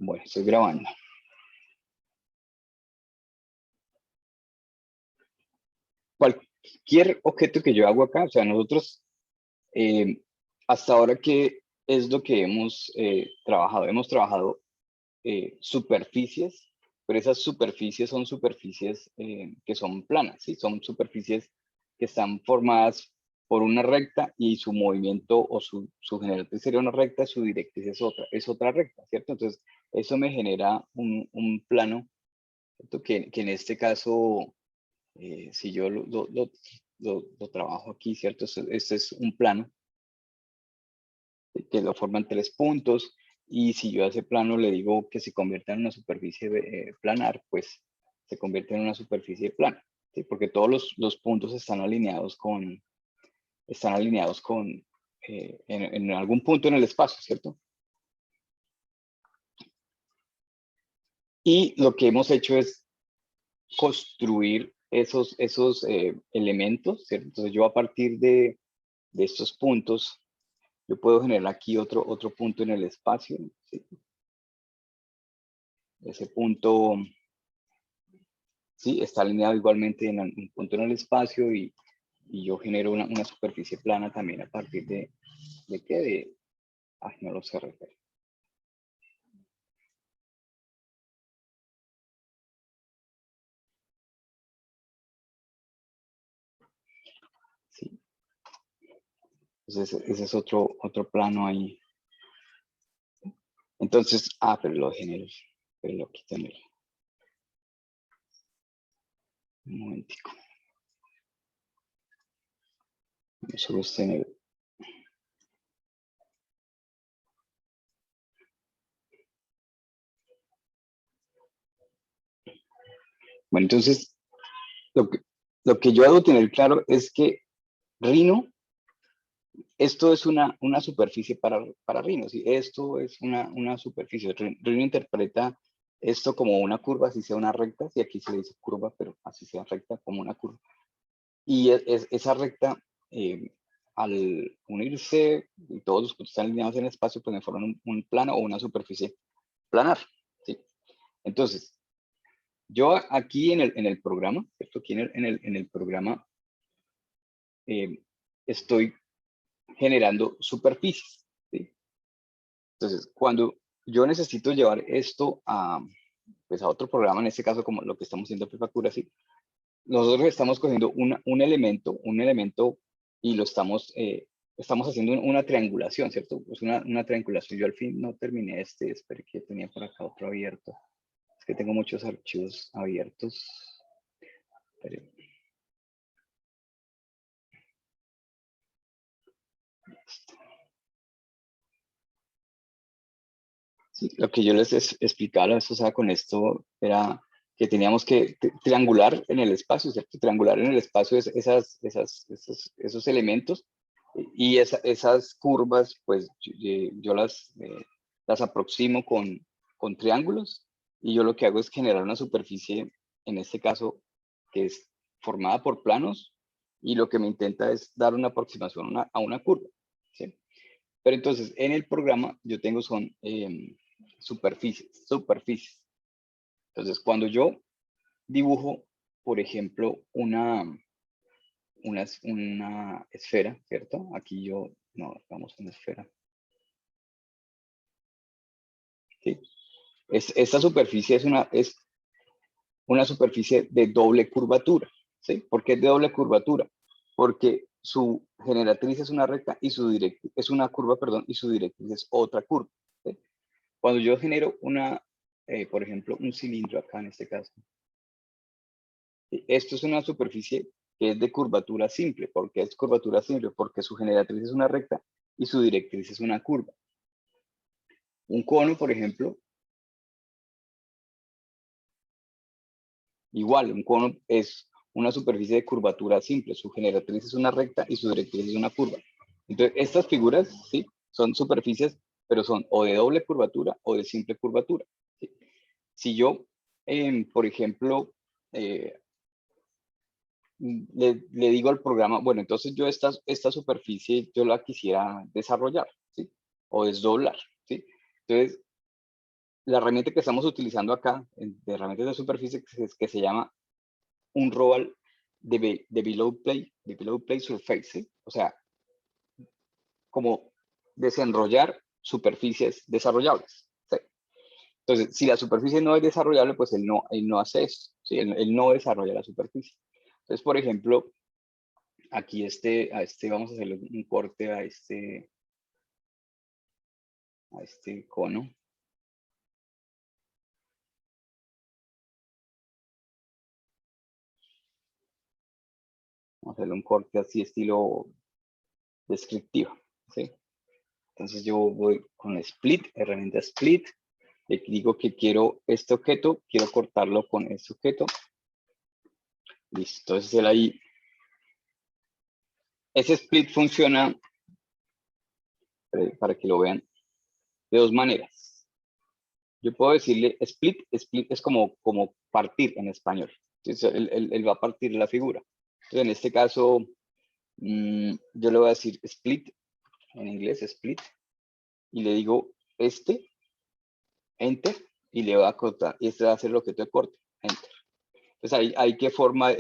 Bueno, estoy grabando. Cualquier objeto que yo hago acá, o sea, nosotros hasta ahora, ¿qué es lo que hemos trabajado? Hemos trabajado superficies, pero esas superficies son superficies que son planas, ¿sí? Son superficies que están formadas por una recta y su movimiento o su generatriz sería una recta, su directriz es otra recta, ¿cierto? Entonces, eso me genera un plano, ¿cierto? Que en este caso, si yo lo trabajo aquí, ¿cierto? Este es un plano que lo forman tres puntos, y si yo a ese plano le digo que se convierta en una superficie planar, pues se convierte en una superficie plana, ¿sí? Porque todos los puntos están alineados en algún punto en el espacio, ¿cierto? Y lo que hemos hecho es construir esos elementos, ¿cierto? Entonces yo a partir de estos puntos, yo puedo generar aquí otro punto en el espacio, ¿sí? Ese punto, sí, está alineado igualmente en un punto en el espacio, y yo genero una superficie plana también a partir ¿de qué? Ay, no lo sé referir. Sí. Entonces ese es otro plano ahí. Entonces, pero lo genero, pero lo quito en un momentico. Solo está en el... Bueno, entonces, lo que yo debo tener claro es que Rhino, esto es una superficie para Rhino, ¿sí? Esto es una superficie. Rhino interpreta esto como una curva, así sea una recta, y aquí se le dice curva, pero así sea recta, como una curva. Y esa recta, al unirse, y todos los puntos están alineados en el espacio, pues me forman un plano o una superficie planar, ¿sí? Entonces, yo aquí en el programa, ¿cierto? Aquí en el programa estoy generando superficies, ¿sí? Entonces, cuando yo necesito llevar esto pues a otro programa, en este caso como lo que estamos haciendo en Prefactura, ¿sí? Nosotros estamos cogiendo un elemento y lo estamos haciendo una triangulación, ¿cierto? Es una triangulación. Yo al fin no terminé espero que tenía por acá otro abierto. Es que tengo muchos archivos abiertos. Pero... Sí, lo que yo les explicaba la vez pasada con esto era que teníamos que triangular en el espacio, ¿cierto? Triangular en el espacio esos elementos, y esas curvas, pues yo las aproximo con triángulos, y yo lo que hago es generar una superficie, en este caso, que es formada por planos, y lo que me intenta es dar una aproximación a una curva, ¿sí? Pero entonces, en el programa yo tengo son superficies. Entonces, cuando yo dibujo, por ejemplo, una esfera, ¿cierto? Aquí no, vamos a una esfera. ¿Sí? Esta superficie es una superficie de doble curvatura, ¿sí? ¿Por qué es de doble curvatura? Porque su generatriz es una recta y su directriz es una curva, perdón, y su directriz es otra curva, ¿sí? Cuando yo genero por ejemplo, un cilindro acá en este caso, esto es una superficie que es de curvatura simple. ¿Por qué es curvatura simple? Porque su generatriz es una recta y su directriz es una curva. Un cono, por ejemplo, igual, un cono es una superficie de curvatura simple. Su generatriz es una recta y su directriz es una curva. Entonces, estas figuras, ¿sí? Son superficies, pero son o de doble curvatura o de simple curvatura, ¿sí? Si yo, por ejemplo, le digo al programa, bueno, entonces yo esta superficie yo la quisiera desarrollar, ¿sí? O desdoblar, ¿sí? Entonces, la herramienta que estamos utilizando acá, de herramientas de superficie, que se llama un roll de below plate surface, ¿sí? O sea, como desenrollar superficies desarrollables, ¿sí? Entonces, si la superficie no es desarrollable, pues él no hace eso, ¿sí? Él no desarrolla la superficie. Entonces, por ejemplo, aquí vamos a hacerle un corte a este cono. Vamos a hacerle un corte así estilo descriptivo, ¿sí? Entonces yo voy con split, herramienta split, le digo que quiero este objeto, quiero cortarlo con este objeto. Listo, entonces él ahí, ese split funciona, para que lo vean, de dos maneras. Yo puedo decirle split es como partir en español. Entonces él va a partir la figura. Entonces en este caso, yo le voy a decir split, en inglés split, y le digo enter, y le va a cortar, y este va a ser el objeto de corte, enter. Entonces ahí que forma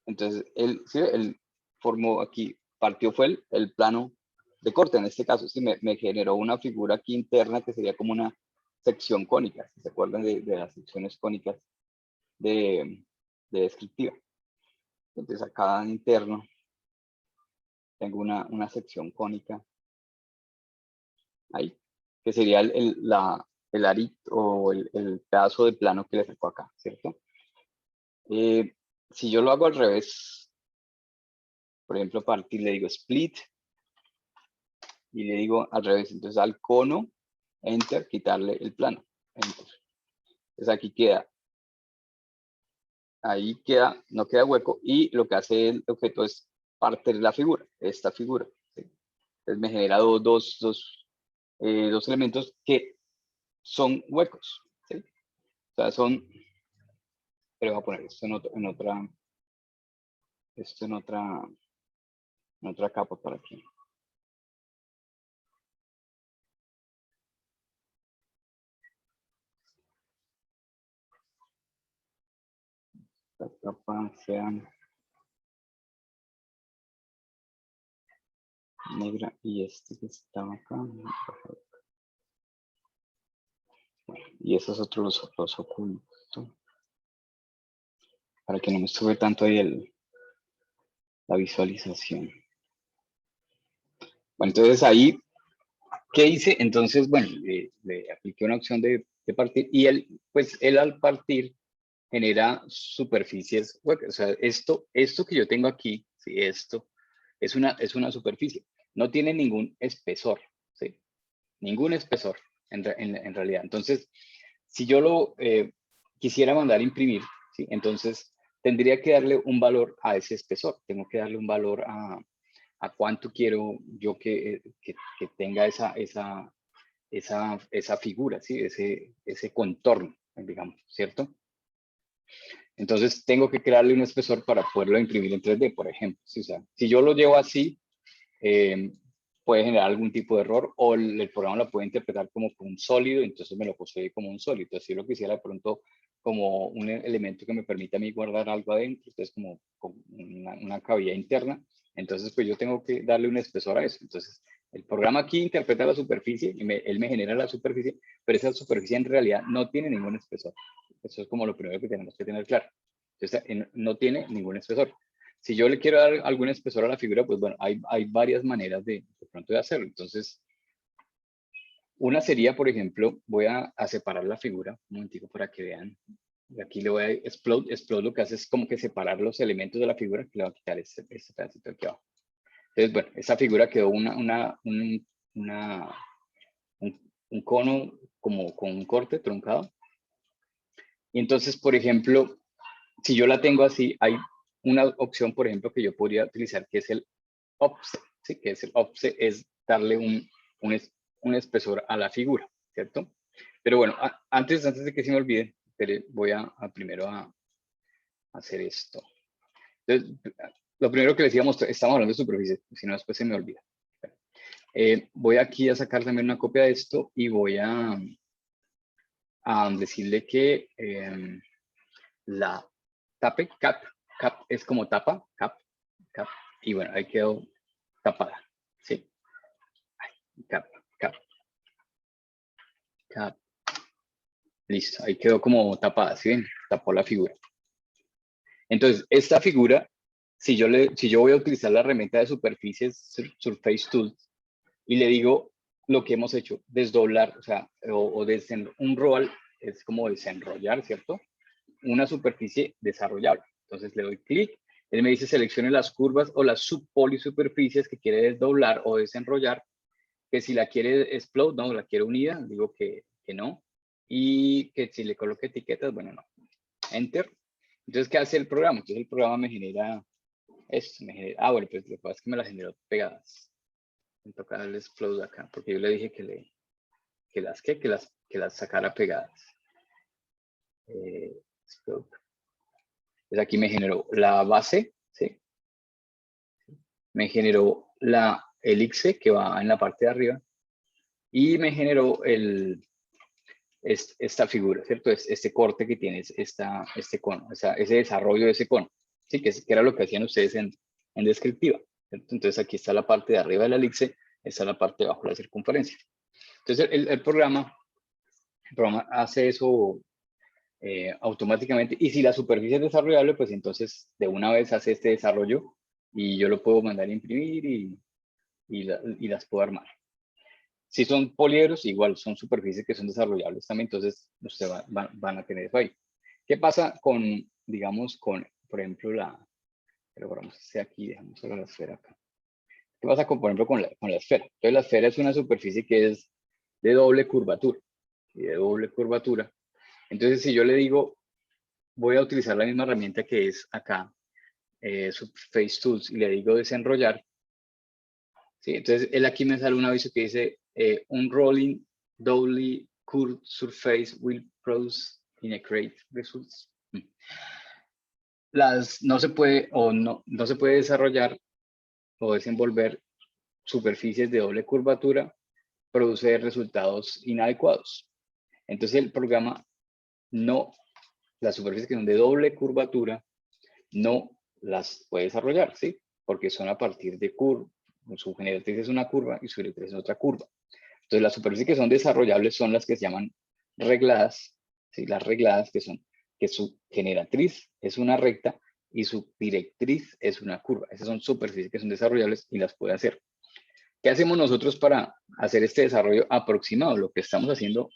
entonces él formó aquí, fue el plano de corte, en este caso, sí, me generó una figura aquí interna que sería como una sección cónica, si se acuerdan de las secciones cónicas de descriptiva. Entonces acá en interno tengo una sección cónica ahí, que sería el arito o el pedazo de plano que le sacó acá, ¿cierto? Si yo lo hago al revés, por ejemplo, partir, le digo split, y le digo al revés, entonces al cono, enter, quitarle el plano, enter. Entonces aquí queda, ahí queda, no queda hueco, y lo que hace el objeto es partir la figura, esta figura, ¿sí? Entonces me genera dos elementos que son huecos, ¿sí? O sea, pero voy a poner esto en otra capa para aquí. Esta capa sea negra y este que estaba acá. Bueno, y esos otros los oculto. Para que no me sube tanto ahí la visualización. Bueno, entonces ahí, ¿qué hice? Entonces, bueno, le apliqué una opción de partir y él al partir genera superficies huecas. O sea, esto que yo tengo aquí, ¿sí? Esto es una superficie. No tiene ningún espesor, ¿sí? Ningún espesor en realidad. Entonces, si yo lo quisiera mandar a imprimir, ¿sí? Entonces tendría que darle un valor a ese espesor. Tengo que darle un valor a cuánto quiero yo que tenga esa figura, ¿sí? Ese contorno, digamos, ¿cierto? Entonces tengo que crearle un espesor para poderlo imprimir en 3D, por ejemplo. ¿Sí? O sea, si yo lo llevo así, puede generar algún tipo de error o el programa lo puede interpretar como un sólido, entonces me lo posee como un sólido. Entonces, si lo quisiera de pronto como un elemento que me permita a mí guardar algo adentro, entonces como una cavidad interna, entonces pues yo tengo que darle un espesor a eso. Entonces, el programa aquí interpreta la superficie y él me genera la superficie, pero esa superficie en realidad no tiene ningún espesor. Eso es como lo primero que tenemos que tener claro. Entonces, no tiene ningún espesor. Si yo le quiero dar algún espesor a la figura, pues bueno, hay varias maneras de pronto de hacerlo. Entonces, una sería, por ejemplo, voy a separar la figura, un momentico para que vean. Aquí le voy a explode. Explode lo que hace es como que separar los elementos de la figura, que le va a quitar este pedacito aquí abajo. Entonces, bueno, esa figura quedó un cono como con un corte truncado. Y entonces, por ejemplo, si yo la tengo así, hay una opción, por ejemplo, que yo podría utilizar, que es el offset, ¿sí? Que es el offset, es darle un espesor a la figura, ¿cierto? Pero bueno, antes de que se me olvide, voy primero a hacer esto. Entonces, lo primero que les decíamos, estamos hablando de superficie, si no después se me olvida. Voy aquí a sacar también una copia de esto y voy a decirle que la tape, cap es como tapa, cap, y bueno, ahí quedó tapada, ¿sí? Cap, listo, ahí quedó como tapada, ¿sí ven? Tapó la figura. Entonces, esta figura, si yo voy a utilizar la herramienta de superficies Surface Tools y le digo lo que hemos hecho, desdoblar, o sea, un roll es como desenrollar, ¿cierto? Una superficie desarrollable. Entonces le doy clic, él me dice seleccione las curvas o las subpolisuperficies que quiere desdoblar o desenrollar, que si la quiere explode, no, la quiere unida, digo que no, y que si le coloque etiquetas, bueno, no. Enter. Entonces, ¿qué hace el programa? Entonces el programa me genera esto, bueno, pues lo que pasa es que me las generó pegadas. Me toca darle explode acá, porque yo le dije que las sacara pegadas. Explode. Entonces aquí me generó la base, ¿sí? Me generó la elixir que va en la parte de arriba y me generó esta figura, ¿cierto? Este corte que tiene este cono, o sea, ese desarrollo de ese cono, ¿sí? Que era lo que hacían ustedes en descriptiva, ¿cierto? Entonces aquí está la parte de arriba de la elixir, está la parte de abajo de la circunferencia. Entonces el programa hace eso automáticamente, y si la superficie es desarrollable, pues entonces de una vez hace este desarrollo y yo lo puedo mandar a imprimir y las puedo armar. Si son poliedros, igual son superficies que son desarrollables también, entonces ustedes van a tener eso ahí. ¿Qué pasa con, digamos, por ejemplo, pero vamos a hacer aquí, dejamos solo la esfera acá. ¿Qué pasa por ejemplo, con la esfera? Entonces la esfera es una superficie que es de doble curvatura, y de doble curvatura. Entonces si yo le digo, voy a utilizar la misma herramienta que es acá, Surface Tools, y le digo desenrollar, ¿sí? Entonces él aquí me sale un aviso que dice, un rolling doubly curved surface will produce inaccurate results. No se puede no se puede desarrollar o desenvolver superficies de doble curvatura, produce resultados inadecuados. Entonces el programa las superficies que son de doble curvatura, no las puede desarrollar, ¿sí? Porque son a partir de curva. Su generatriz es una curva y su directriz es otra curva. Entonces las superficies que son desarrollables son las que se llaman regladas, ¿sí? Las regladas que su generatriz es una recta y su directriz es una curva. Esas son superficies que son desarrollables y las puede hacer. ¿Qué hacemos nosotros para hacer este desarrollo aproximado? Lo que estamos haciendo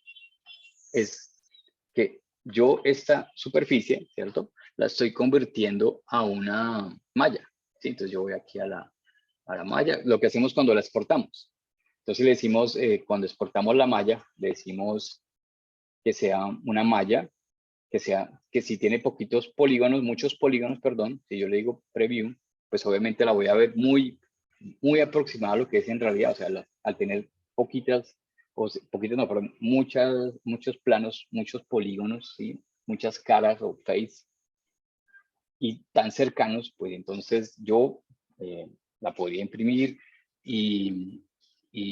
es que yo esta superficie, ¿cierto? La estoy convirtiendo a una malla, ¿sí? Entonces yo voy aquí a la malla, lo que hacemos cuando la exportamos. Entonces le decimos, cuando exportamos la malla, le decimos que sea una malla, que si tiene muchos polígonos, perdón, si yo le digo preview, pues obviamente la voy a ver muy aproximada a lo que es en realidad, o sea, al tener poquitas no, pero muchos planos, muchos polígonos, ¿sí? Muchas caras o face, y tan cercanos, pues entonces yo la podría imprimir y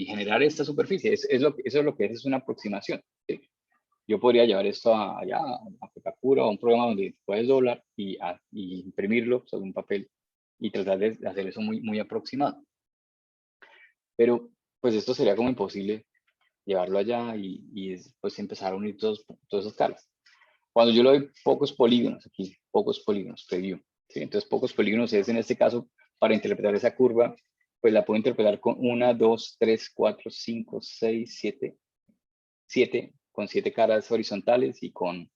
generar esta superficie. Eso es lo que es una aproximación, ¿sí? Yo podría llevar esto allá a Petacura, a un programa donde puedes doblar y imprimirlo sobre un papel y tratar de hacer eso muy aproximado. Pero pues esto sería como imposible llevarlo allá y pues empezar a unir todas esas caras. Cuando yo le doy pocos polígonos, aquí, pocos polígonos, preview, ¿sí? Entonces pocos polígonos es en este caso, para interpretar esa curva, pues la puedo interpretar con 1, 2, 3, 4, 5, 6, 7, con 7 caras horizontales y con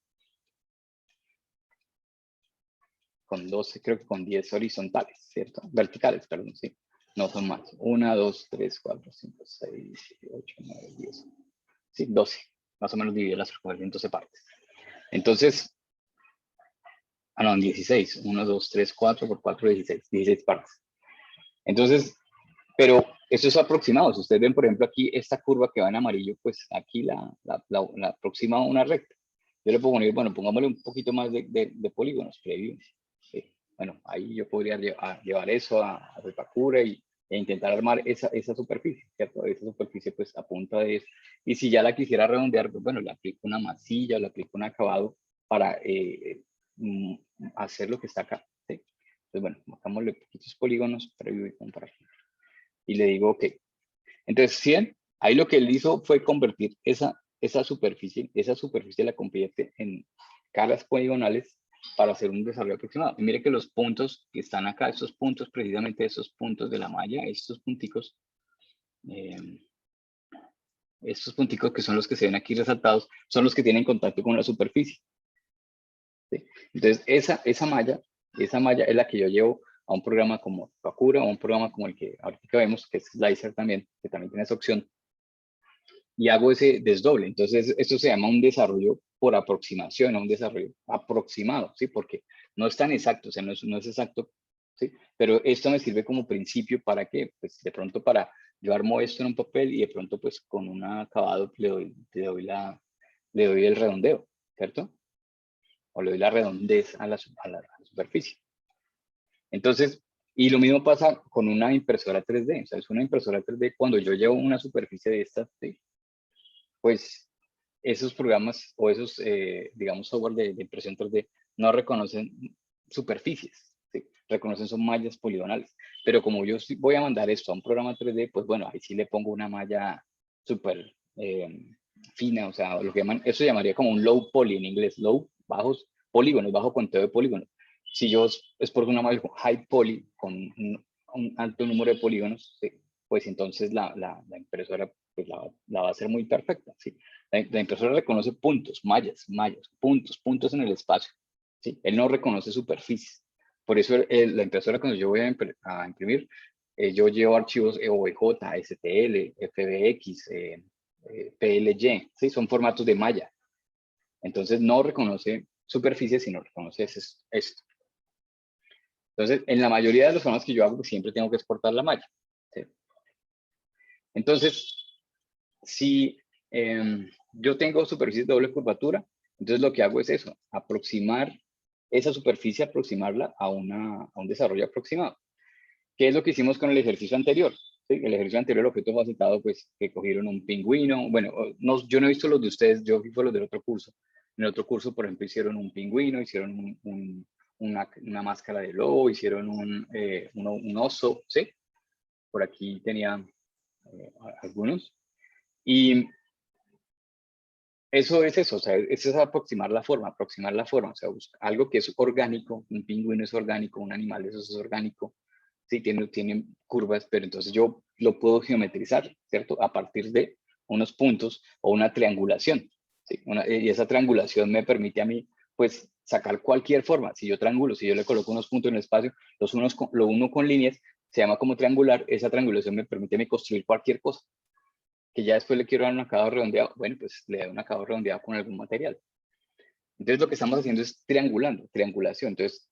12, creo que con 10 horizontales, ¿cierto? Verticales, perdón, sí. No son más. 1, 2, 3, 4, 5, 6, 7, 8, 9, 10. Sí, 12. Más o menos dividir las curvas en 12 partes. Entonces, no, 16. 1, 2, 3, 4 por 4, 16. 16 partes. Entonces, pero eso es aproximado. Si ustedes ven, por ejemplo, aquí esta curva que va en amarillo, pues aquí la aproxima a una recta. Yo le puedo poner, bueno, pongámosle un poquito más de polígonos preview. Sí. Bueno, ahí yo podría llevar eso a Repacura e intentar armar esa superficie, ¿cierto? Esa superficie, pues, a punta de Y si ya la quisiera redondear, pues bueno, le aplico una masilla, le aplico un acabado para hacer lo que está acá, ¿sí? Entonces, bueno, marcámosle poquitos polígonos, preview y comparar. Y le digo, ok. Entonces, 100, ahí lo que él hizo fue convertir esa superficie la convierte en caras poligonales para hacer un desarrollo aproximado. Y mire que los puntos que están acá, estos puntos, precisamente esos puntos de la malla, estos punticos que son los que se ven aquí resaltados, son los que tienen contacto con la superficie. ¿Sí? Entonces, esa malla es la que yo llevo a un programa como Pakura o a un programa como el que ahorita vemos, que es Slicer también, que también tiene esa opción, y hago ese desdoble. Entonces, esto se llama un desarrollo por aproximación, un desarrollo aproximado, ¿sí? Porque no es tan exacto, o sea, no es exacto, ¿sí? Pero esto me sirve como principio para que, pues, de pronto yo armo esto en un papel y de pronto, pues, con un acabado le doy el redondeo, ¿cierto? O le doy la redondez a la superficie. Entonces, y lo mismo pasa con una impresora 3D. O sea, es una impresora 3D, cuando yo llevo una superficie de estas, ¿sí? Pues esos programas o esos, digamos, software de impresión 3D no reconocen superficies, ¿sí? Reconocen son mallas poligonales. Pero como yo voy a mandar esto a un programa 3D, pues bueno, ahí sí le pongo una malla súper fina, o sea, lo que llaman, eso se llamaría como un low poly en inglés, low, bajos polígonos, bajo conteo de polígonos. Si yo exporto una malla high poly con un alto número de polígonos, ¿sí? Pues entonces la impresora pues la va a hacer muy perfecta, ¿sí? La impresora reconoce puntos, mallas, puntos en el espacio, ¿sí? Él no reconoce superficies. Por eso la impresora, cuando yo voy a imprimir, yo llevo archivos OBJ, STL, FBX, PLY, ¿sí? Son formatos de malla. Entonces no reconoce superficies, sino reconoce esto. Entonces, en la mayoría de los programas que yo hago, siempre tengo que exportar la malla, ¿sí? Entonces, si yo tengo superficies de doble curvatura, entonces lo que hago es eso, aproximar esa superficie, aproximarla a un desarrollo aproximado. ¿Qué es lo que hicimos con el ejercicio anterior? ¿Sí? El ejercicio anterior, el objeto facetado, pues, que cogieron un pingüino. Bueno, no, yo no he visto los de ustedes, yo vi los del otro curso. En el otro curso, por ejemplo, hicieron un pingüino, hicieron una máscara de lobo, hicieron un oso, ¿sí? Por aquí tenía algunos. Y eso es eso, o sea, eso es aproximar la forma, o sea, algo que es orgánico, un pingüino es orgánico, un animal eso es orgánico, sí, tiene curvas, pero entonces yo lo puedo geometrizar, ¿cierto? A partir de unos puntos o una triangulación, ¿sí? Y esa triangulación me permite a mí, pues, sacar cualquier forma. Si yo triangulo, si yo le coloco unos puntos en el espacio, lo uno con líneas, se llama como triangular, esa triangulación me permite a mí construir cualquier cosa. Que ya después le quiero dar un acabado redondeado, bueno, pues le doy un acabado redondeado con algún material. Entonces lo que estamos haciendo es triangulación. Entonces,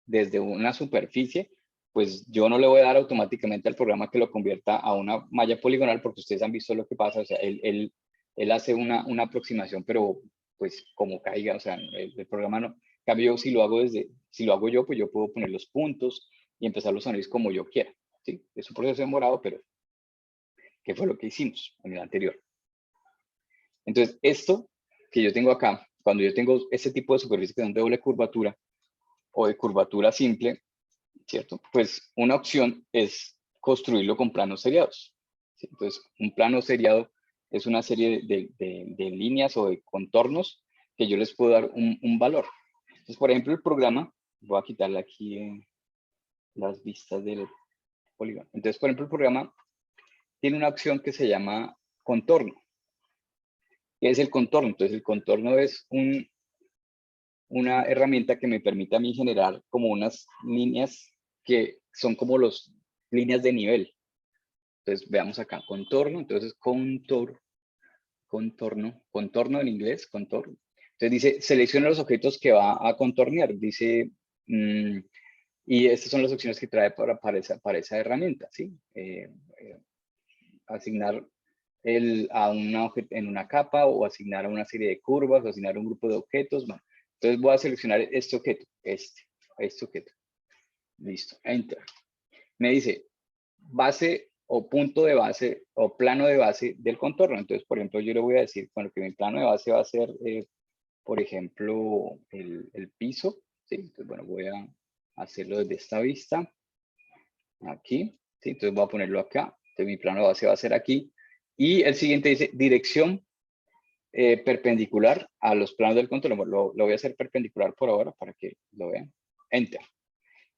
desde una superficie, pues yo no le voy a dar automáticamente al programa que lo convierta a una malla poligonal, porque ustedes han visto lo que pasa, o sea, él hace una aproximación, pero pues como caiga, o sea, el programa no. En cambio, si lo hago yo, pues yo puedo poner los puntos y empezar los análisis como yo quiera, ¿sí? Es un proceso demorado, pero que fue lo que hicimos en el anterior. Entonces, esto que yo tengo acá, cuando yo tengo ese tipo de superficies que son de doble curvatura o de curvatura simple, ¿cierto? Pues una opción es construirlo con planos seriados, ¿sí? Entonces, un plano seriado es una serie de líneas o de contornos que yo les puedo dar un valor. Entonces, por ejemplo, el programa, voy a quitarle aquí las vistas del polígono. Entonces, por ejemplo, el programa tiene una opción que se llama contorno. ¿Qué es el contorno? Entonces, el contorno es una herramienta que me permite a mí generar como unas líneas que son como las líneas de nivel. Entonces, veamos acá, contorno, entonces contorno en inglés, contorno. Entonces dice, selecciona los objetos que va a contornear, dice, y estas son las opciones que trae para esa herramienta, ¿sí? Asignar en una capa o asignar a una serie de curvas o asignar a un grupo de objetos. Bueno, entonces voy a seleccionar este objeto, este objeto. Listo, enter. Me dice base o punto de base o plano de base del contorno. Entonces, por ejemplo, yo le voy a decir, bueno, que mi plano de base va a ser, por ejemplo, el piso. ¿Sí? Entonces, bueno, voy a hacerlo desde esta vista, aquí. ¿Sí? Entonces voy a ponerlo acá. Entonces mi plano de base va a ser aquí. Y el siguiente dice dirección perpendicular a los planos del contorno. Bueno, lo voy a hacer perpendicular por ahora para que lo vean. Enter.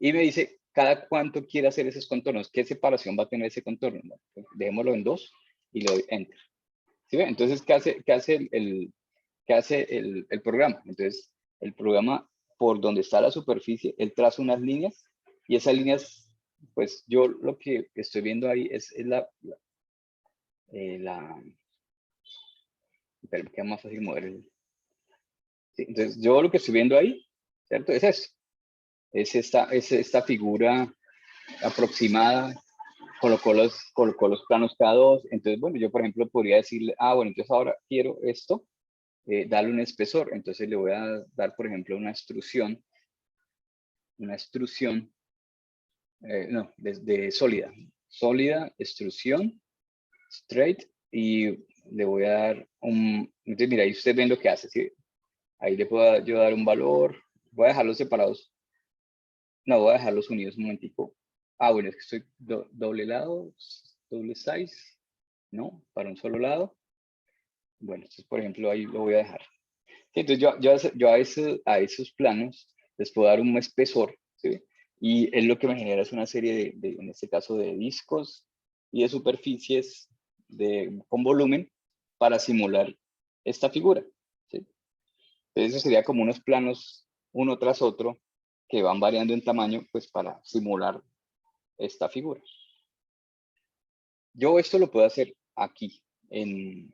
Y me dice cada cuánto quiere hacer esos contornos, qué separación va a tener ese contorno. Bueno, pues dejémoslo en 2 y le doy enter. ¿Sí ve? Entonces, ¿qué hace el programa? Entonces, el programa, por donde está la superficie, él traza unas líneas y esas líneas, pues yo lo que estoy viendo ahí es pero me queda más fácil mover sí, entonces, yo lo que estoy viendo ahí, ¿cierto? Es eso. Es esta figura aproximada, colocó los planos cada 2. Entonces, bueno, yo por ejemplo podría decirle, bueno, entonces ahora quiero esto, darle un espesor. Entonces le voy a dar, por ejemplo, una extrusión, no, de sólida, extrusión, straight, y le voy a dar entonces mira, ahí usted ven lo que hace, ¿sí? Ahí le puedo yo dar un valor, voy a dejarlos separados, no, voy a dejarlos unidos un momentico. Bueno, es que estoy doble lado, doble size, ¿no? Para un solo lado. Bueno, entonces, por ejemplo, ahí lo voy a dejar. Sí, entonces, yo a esos planos les puedo dar un espesor, ¿sí? Y es lo que me genera es una serie en este caso, de discos y de superficies con volumen para simular esta figura, ¿sí? Entonces, eso sería como unos planos uno tras otro que van variando en tamaño, pues para simular esta figura. Yo esto lo puedo hacer aquí en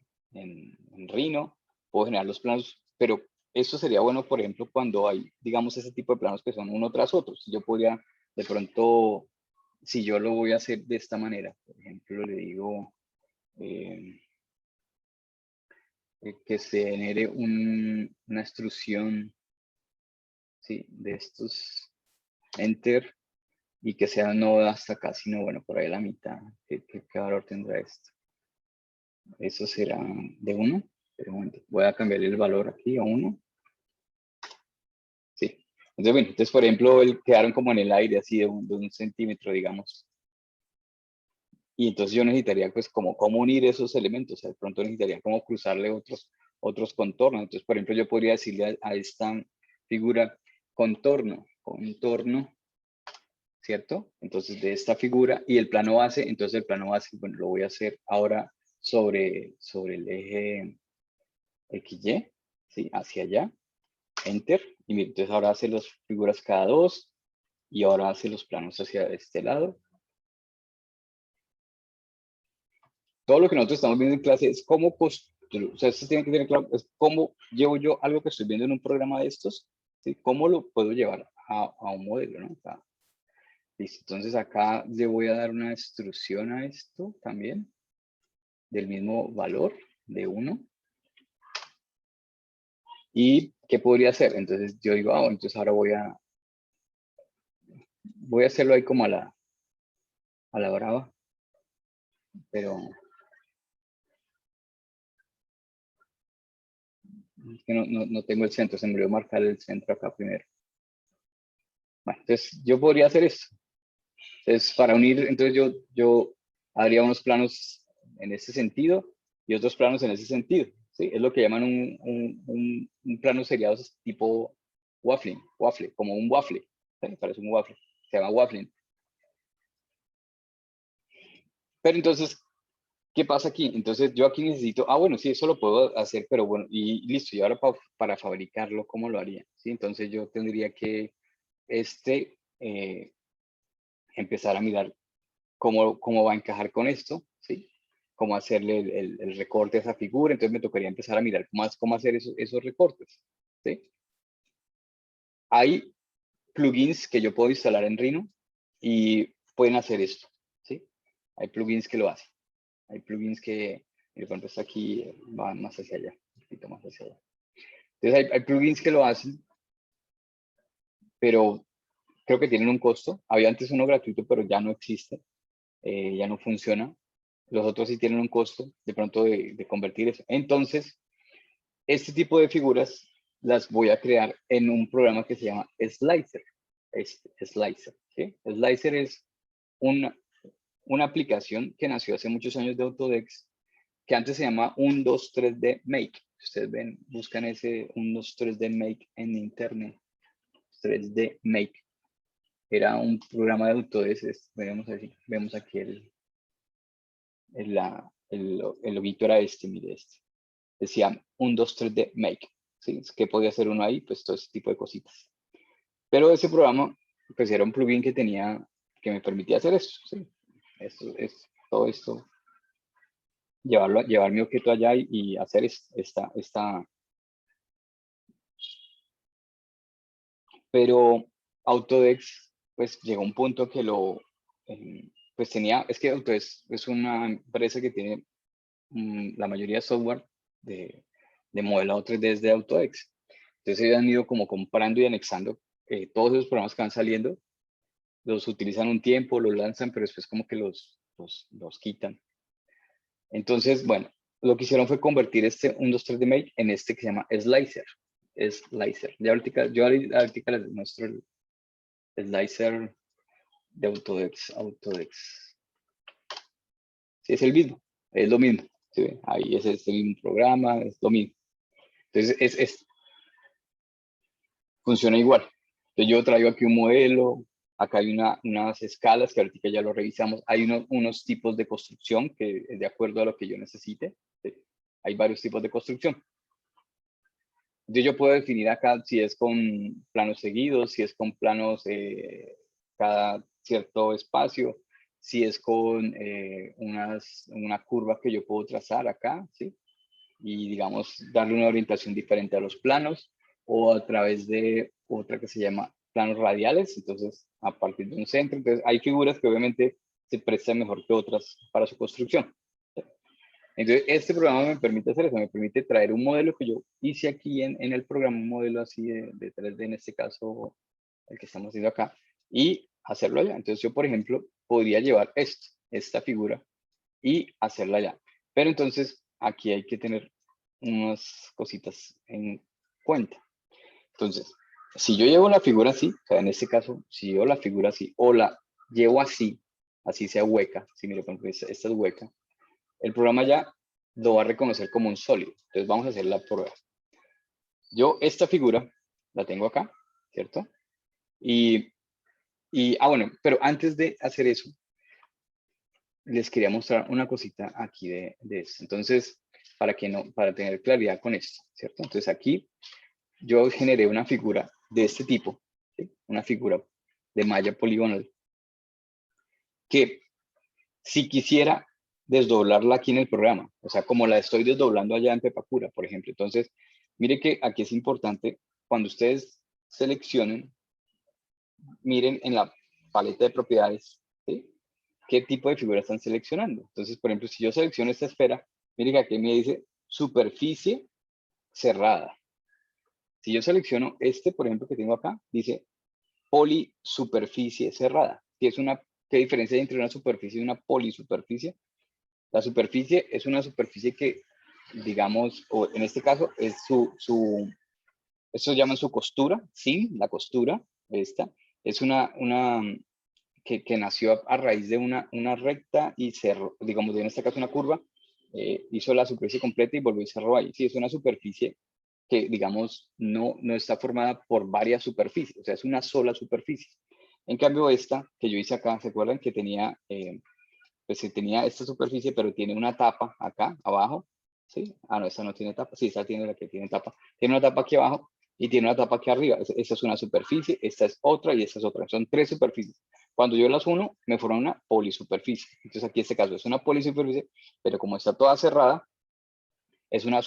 Rhino, puedo generar los planos, pero esto sería bueno, por ejemplo, cuando hay, digamos, ese tipo de planos que son uno tras otro. Yo podría, de pronto, si yo lo voy a hacer de esta manera, por ejemplo, le digo que se genere una extrusión, ¿sí? De estos, enter, y que sea no hasta acá, sino, bueno, por ahí a la mitad. ¿Qué valor tendrá esto? Eso será de 1. Pero un momento, voy a cambiar el valor aquí a 1. Sí. Entonces, bueno, entonces, por ejemplo, quedaron como en el aire, así de un centímetro, digamos. Y entonces yo necesitaría, pues, cómo unir esos elementos. O sea, de pronto necesitaría cómo cruzarle otros contornos. Entonces, por ejemplo, yo podría decirle a esta figura contorno, ¿cierto? Entonces, de esta figura y el plano base, entonces el plano base, bueno, lo voy a hacer ahora sobre el eje XY, ¿sí? Hacia allá, enter, y mira, entonces ahora hace las figuras cada 2, y ahora hace los planos hacia este lado. Todo lo que nosotros estamos viendo en clase es cómo construir, o sea, esto tiene que tener claro, es cómo llevo yo algo que estoy viendo en un programa de estos, ¿sí? ¿Cómo lo puedo llevar a un modelo, ¿no? Listo, entonces acá le voy a dar una extrusión a esto también, del mismo valor, de 1. ¿Y qué podría hacer? Entonces yo digo, entonces ahora voy a hacerlo ahí como a la brava, pero es que no tengo el centro, se me olvidó marcar el centro acá primero. Bueno, entonces yo podría hacer esto. Entonces, para unir, entonces yo haría unos planos en este sentido y otros planos en ese sentido, ¿sí? Es lo que llaman un plano seriado tipo waffle, como un waffle, ¿sí? Parece un waffle, se llama waffling. Pero entonces, ¿qué pasa aquí? Entonces yo aquí necesito, bueno, sí, eso lo puedo hacer, pero bueno, y listo, y ahora para fabricarlo, ¿cómo lo haría? ¿Sí? Entonces yo tendría que empezar a mirar cómo va a encajar con esto, ¿sí? Cómo hacerle el recorte a esa figura, entonces me tocaría empezar a mirar cómo hacer esos recortes, ¿sí? Hay plugins que yo puedo instalar en Rhino y pueden hacer esto, ¿sí? Hay plugins que lo hacen. Hay plugins que, por ejemplo, está aquí, va más hacia allá, un poquito más hacia allá. Entonces hay plugins que lo hacen, pero creo que tienen un costo. Había antes uno gratuito, pero ya no existe. ya no funciona. Los otros sí tienen un costo de pronto de convertir eso. Entonces, este tipo de figuras las voy a crear en un programa que se llama Slicer. Slicer, ¿sí? Slicer es una aplicación que nació hace muchos años de Autodesk, que antes se llama 123D Make. Ustedes ven, buscan ese 123D Make en internet. 3D Make. Era un programa de Autodesk. Vemos aquí el loguito era este, mire este. Decía 123D Make. ¿Sí? ¿Qué podía hacer uno ahí? Pues todo ese tipo de cositas. Pero ese programa, pues era un plugin que tenía, que me permitía hacer eso. ¿Sí? Todo esto, llevar mi objeto allá y hacer esta. Pero Autodesk, pues llegó a un punto que pues tenía, es que Autodesk es una empresa que tiene la mayoría de software de modelado 3D de Autodesk. Entonces ellos han ido como comprando y anexando todos esos programas que van saliendo, los utilizan un tiempo, los lanzan, pero después como que los quitan. Entonces, bueno, lo que hicieron fue convertir este 123D Make en este que se llama Slicer. Slicer. Yo ahorita les muestro el Slicer de Autodesk. Sí, es el mismo, es lo mismo. ¿Sí? Ahí es este mismo programa, es lo mismo. Entonces, funciona igual. Entonces, yo traigo aquí un modelo, acá hay unas escalas que ahorita ya lo revisamos. Hay unos tipos de construcción que es de acuerdo a lo que yo necesite. ¿Sí? Hay varios tipos de construcción. Entonces, yo puedo definir acá si es con planos seguidos, si es con planos cada cierto espacio, si es con una curva que yo puedo trazar acá, ¿sí? Y digamos, darle una orientación diferente a los planos o a través de otra que se llama planos radiales, entonces a partir de un centro. Entonces, hay figuras que obviamente se prestan mejor que otras para su construcción. Entonces, este programa me permite hacer eso, me permite traer un modelo que yo hice aquí en el programa, un modelo así de 3D, en este caso, el que estamos haciendo acá, y hacerlo allá. Entonces, yo, por ejemplo, podría llevar esta figura, y hacerla allá. Pero entonces, aquí hay que tener unas cositas en cuenta. Entonces, si yo llevo la figura así, o sea, en este caso, si llevo la figura así, o la llevo así sea hueca, si mire, por ejemplo, esta es hueca, el programa ya lo va a reconocer como un sólido. Entonces vamos a hacer la prueba. Yo esta figura la tengo acá, ¿cierto? Bueno, pero antes de hacer eso, les quería mostrar una cosita aquí de esto. Entonces, para tener claridad con esto, ¿cierto? Entonces aquí yo generé una figura de este tipo, ¿sí? Una figura de malla poligonal, que si quisiera desdoblarla aquí en el programa, o sea, como la estoy desdoblando allá en Pepacura, por ejemplo. Entonces, mire que aquí es importante, cuando ustedes seleccionen, miren en la paleta de propiedades, ¿sí? ¿Qué tipo de figura están seleccionando? Entonces, por ejemplo, si yo selecciono esta esfera, mire que aquí me dice superficie cerrada. Si yo selecciono este, por ejemplo, que tengo acá, dice polisuperficie cerrada. ¿Qué diferencia hay entre una superficie y una polisuperficie? La superficie es una superficie que, digamos, o en este caso, es esto llaman su costura, sí, la costura, esta, es que nació a raíz de una recta y cerró, digamos, en este caso una curva, hizo la superficie completa y volvió y cerró ahí. Sí, es una superficie que, digamos, no está formada por varias superficies, o sea, es una sola superficie. En cambio, esta que yo hice acá, ¿se acuerdan que pues tenía esta superficie, pero tiene una tapa acá abajo? ¿Sí? Ah, no, esta no tiene tapa. Sí, esta tiene la que tiene tapa. Tiene una tapa aquí abajo y tiene una tapa aquí arriba. Esta es una superficie, esta es otra y esta es otra. Son tres superficies. Cuando yo las uno, me forman una polisuperficie. Entonces aquí en este caso es una polisuperficie, pero como está toda cerrada, es una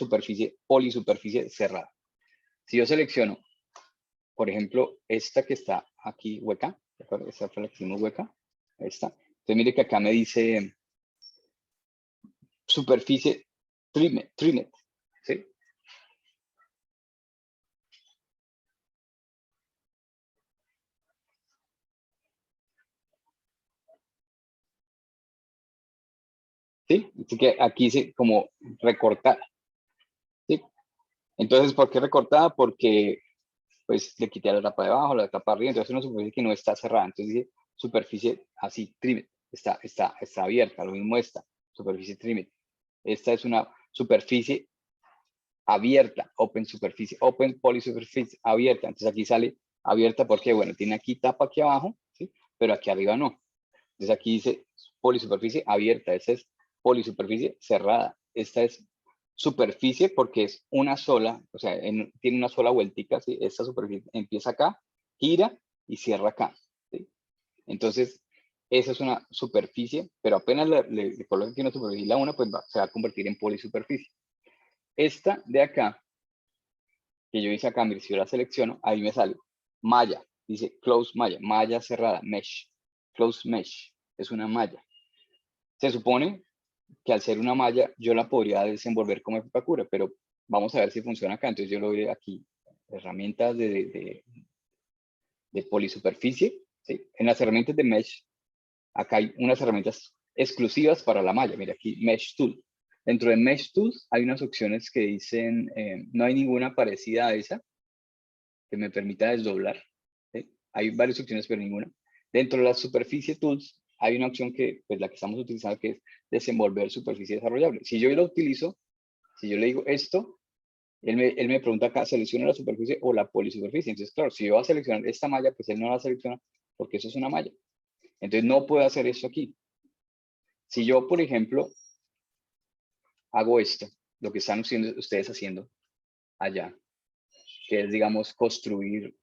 polisuperficie cerrada. Si yo selecciono, por ejemplo, esta que está aquí hueca, ¿de acuerdo? Esta fue la que hicimos hueca, esta. Entonces mire que acá me dice superficie trimmed, ¿sí? ¿sí? Así que aquí dice como recortada, ¿sí? Entonces, ¿por qué recortada? Porque pues le quité la tapa de abajo, la tapa de arriba, entonces es una superficie que no está cerrada. Entonces dice superficie así, trimmed, está abierta, lo mismo esta, superficie trimmed. Esta es una superficie abierta, open superficie, open polysuperficie, abierta. Entonces aquí sale abierta porque, bueno, tiene aquí tapa aquí abajo, ¿sí? Pero aquí arriba no. Entonces aquí dice polisuperficie abierta, esta es polisuperficie cerrada. Esta es superficie porque es una sola, o sea, tiene una sola vueltica, ¿sí? Esta superficie empieza acá, gira y cierra acá, ¿sí? Entonces, esa es una superficie, pero apenas le coloque aquí una superficie, la una, pues se va a convertir en polisuperficie. Esta de acá, que yo hice acá, mire, si yo la selecciono, ahí me sale malla, dice close malla, malla cerrada, mesh, close mesh, es una malla. Se supone que al ser una malla, yo la podría desenvolver como epicacura, pero vamos a ver si funciona acá. Entonces yo lo doy aquí, herramientas de polisuperficie, ¿sí? En las herramientas de mesh, acá hay unas herramientas exclusivas para la malla. Mira aquí, Mesh Tool. Dentro de Mesh Tools hay unas opciones que dicen, no hay ninguna parecida a esa que me permita desdoblar, ¿sí? Hay varias opciones, pero ninguna. Dentro de las superficie tools hay una opción que, pues la que estamos utilizando, que es desenvolver superficie desarrollable. Si yo lo utilizo, si yo le digo esto, él me pregunta acá, ¿selecciona la superficie o la polisuperficie? Entonces, claro, si yo voy a seleccionar esta malla, pues él no la selecciona porque eso es una malla. Entonces, no puedo hacer esto aquí. Si yo, por ejemplo, hago esto, lo que están ustedes haciendo allá, que es, digamos, construir,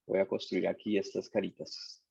voy a construir aquí estas caritas.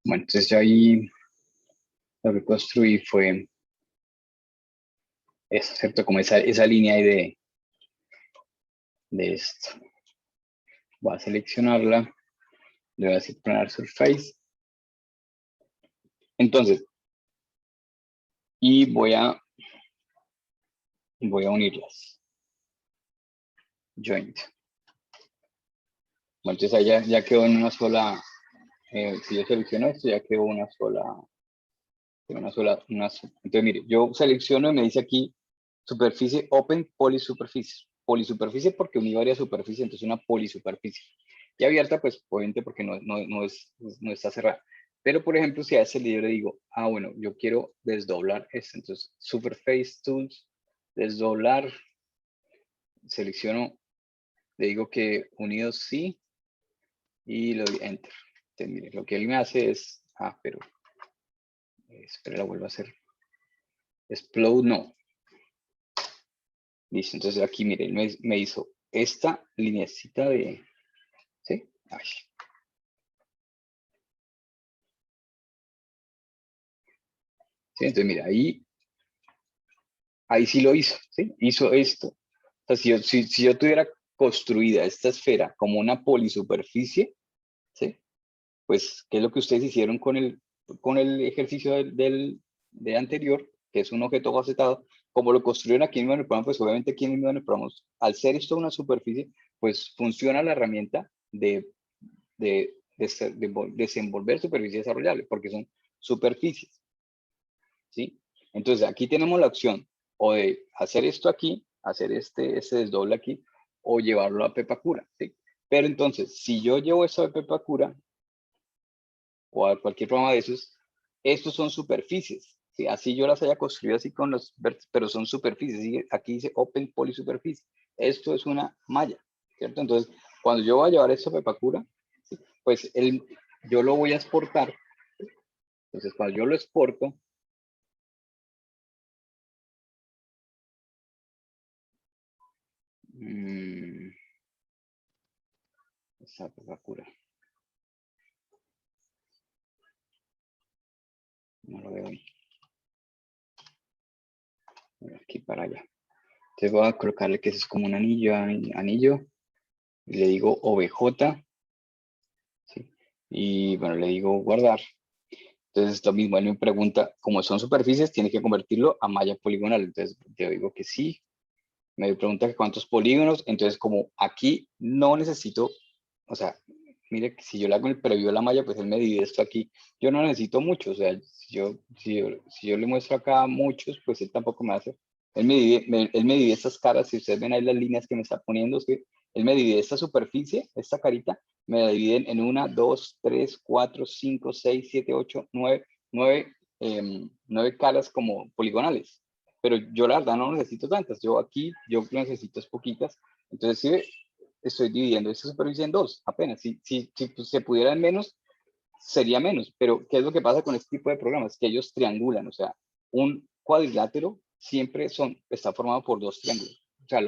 Bueno, entonces ya ahí lo que construí fue eso, ¿cierto? Como esa línea ahí de esto. Voy a seleccionarla, le voy a decir planar surface. Entonces, y voy a unirlas. Joint. Bueno, entonces ahí ya quedó en una sola, si yo selecciono esto, ya quedó una sola. Entonces, mire, yo selecciono y me dice aquí superficie open polisuperficie. Polisuperficie porque uní varias superficies, entonces una polisuperficie. Y abierta, pues, obviamente porque no está cerrada. Pero, por ejemplo, si a ese libro digo, bueno, yo quiero desdoblar esto, entonces, Superface Tools, desdoblar, selecciono, le digo que unidos sí, y le doy Enter. Entonces, mire, lo que él me hace es, pero, espera, la vuelvo a hacer. Explode, no. Listo, entonces aquí, mire, él me hizo esta lineecita de, ¿sí? Ay. Sí, entonces, mira, ahí sí lo hizo, ¿sí? Hizo esto. O sea, si yo tuviera construida esta esfera como una polisuperficie, ¿sí? Pues, ¿qué es lo que ustedes hicieron con el ejercicio de anterior, que es un objeto facetado? Como lo construyeron aquí en el programa, pues obviamente aquí en el programa, al ser esto una superficie, pues funciona la herramienta de desenvolver superficie desarrollable, porque son superficies, ¿sí? Entonces, aquí tenemos la opción o de hacer esto aquí, hacer este desdoble aquí, o llevarlo a Pepacura, ¿sí? Pero entonces, si yo llevo eso a Pepacura, o a cualquier programa de esos, estos son superficies, ¿sí? Así yo las haya construido así con los vértices, pero son superficies, ¿sí? Aquí dice Open Polysuperficie. Esto es una malla, ¿cierto? Entonces, cuando yo voy a llevar esto a Pepacura, ¿sí? Pues yo lo voy a exportar. Entonces, cuando yo lo exporto, esa Pepacura, no lo veo ahí. Aquí para allá. Entonces voy a colocarle que es como un anillo, y le digo OBJ, ¿sí? Y bueno, le digo guardar. Entonces es lo mismo, él me pregunta, como son superficies, tiene que convertirlo a malla poligonal. Entonces yo digo que sí. Me pregunta que cuántos polígonos. Entonces como aquí no necesito, o sea, mire, que si yo le hago el previo a la malla, pues él me divide esto aquí. Yo no necesito mucho, o sea, si yo le muestro acá muchos, pues él tampoco me hace. Él me divide estas caras, si ustedes ven ahí las líneas que me está poniendo, ¿sí? Él me divide esta superficie, esta carita, me la dividen en 1, 2, 3, 4, 5, 6, 7, 8, 9, 9 caras como poligonales. Pero yo la verdad no necesito tantas. Yo necesito es poquitas. Entonces, sí, estoy dividiendo esta superficie en dos, apenas. Si pues, se pudieran menos, sería menos. Pero, ¿qué es lo que pasa con este tipo de programas? Que ellos triangulan. O sea, un cuadrilátero siempre está formado por dos triángulos. O sea,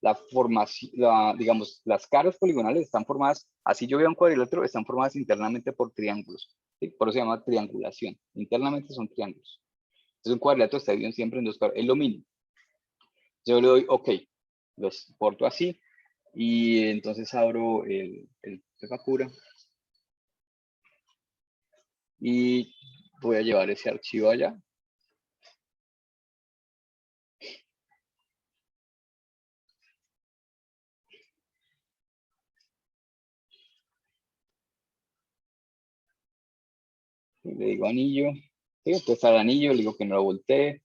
la formación, digamos, las caras poligonales están formadas, así yo veo un cuadrilátero, están formadas internamente por triángulos. ¿Sí? Por eso se llama triangulación. Internamente son triángulos. Entonces, un cuadrilátero está dividido siempre en dos cuadros. Es lo mínimo. Yo le doy OK. Los porto así. Y entonces abro el Pepacura. Y voy a llevar ese archivo allá. Le digo anillo. ¿Sí? Entonces al anillo le digo que no lo voltee.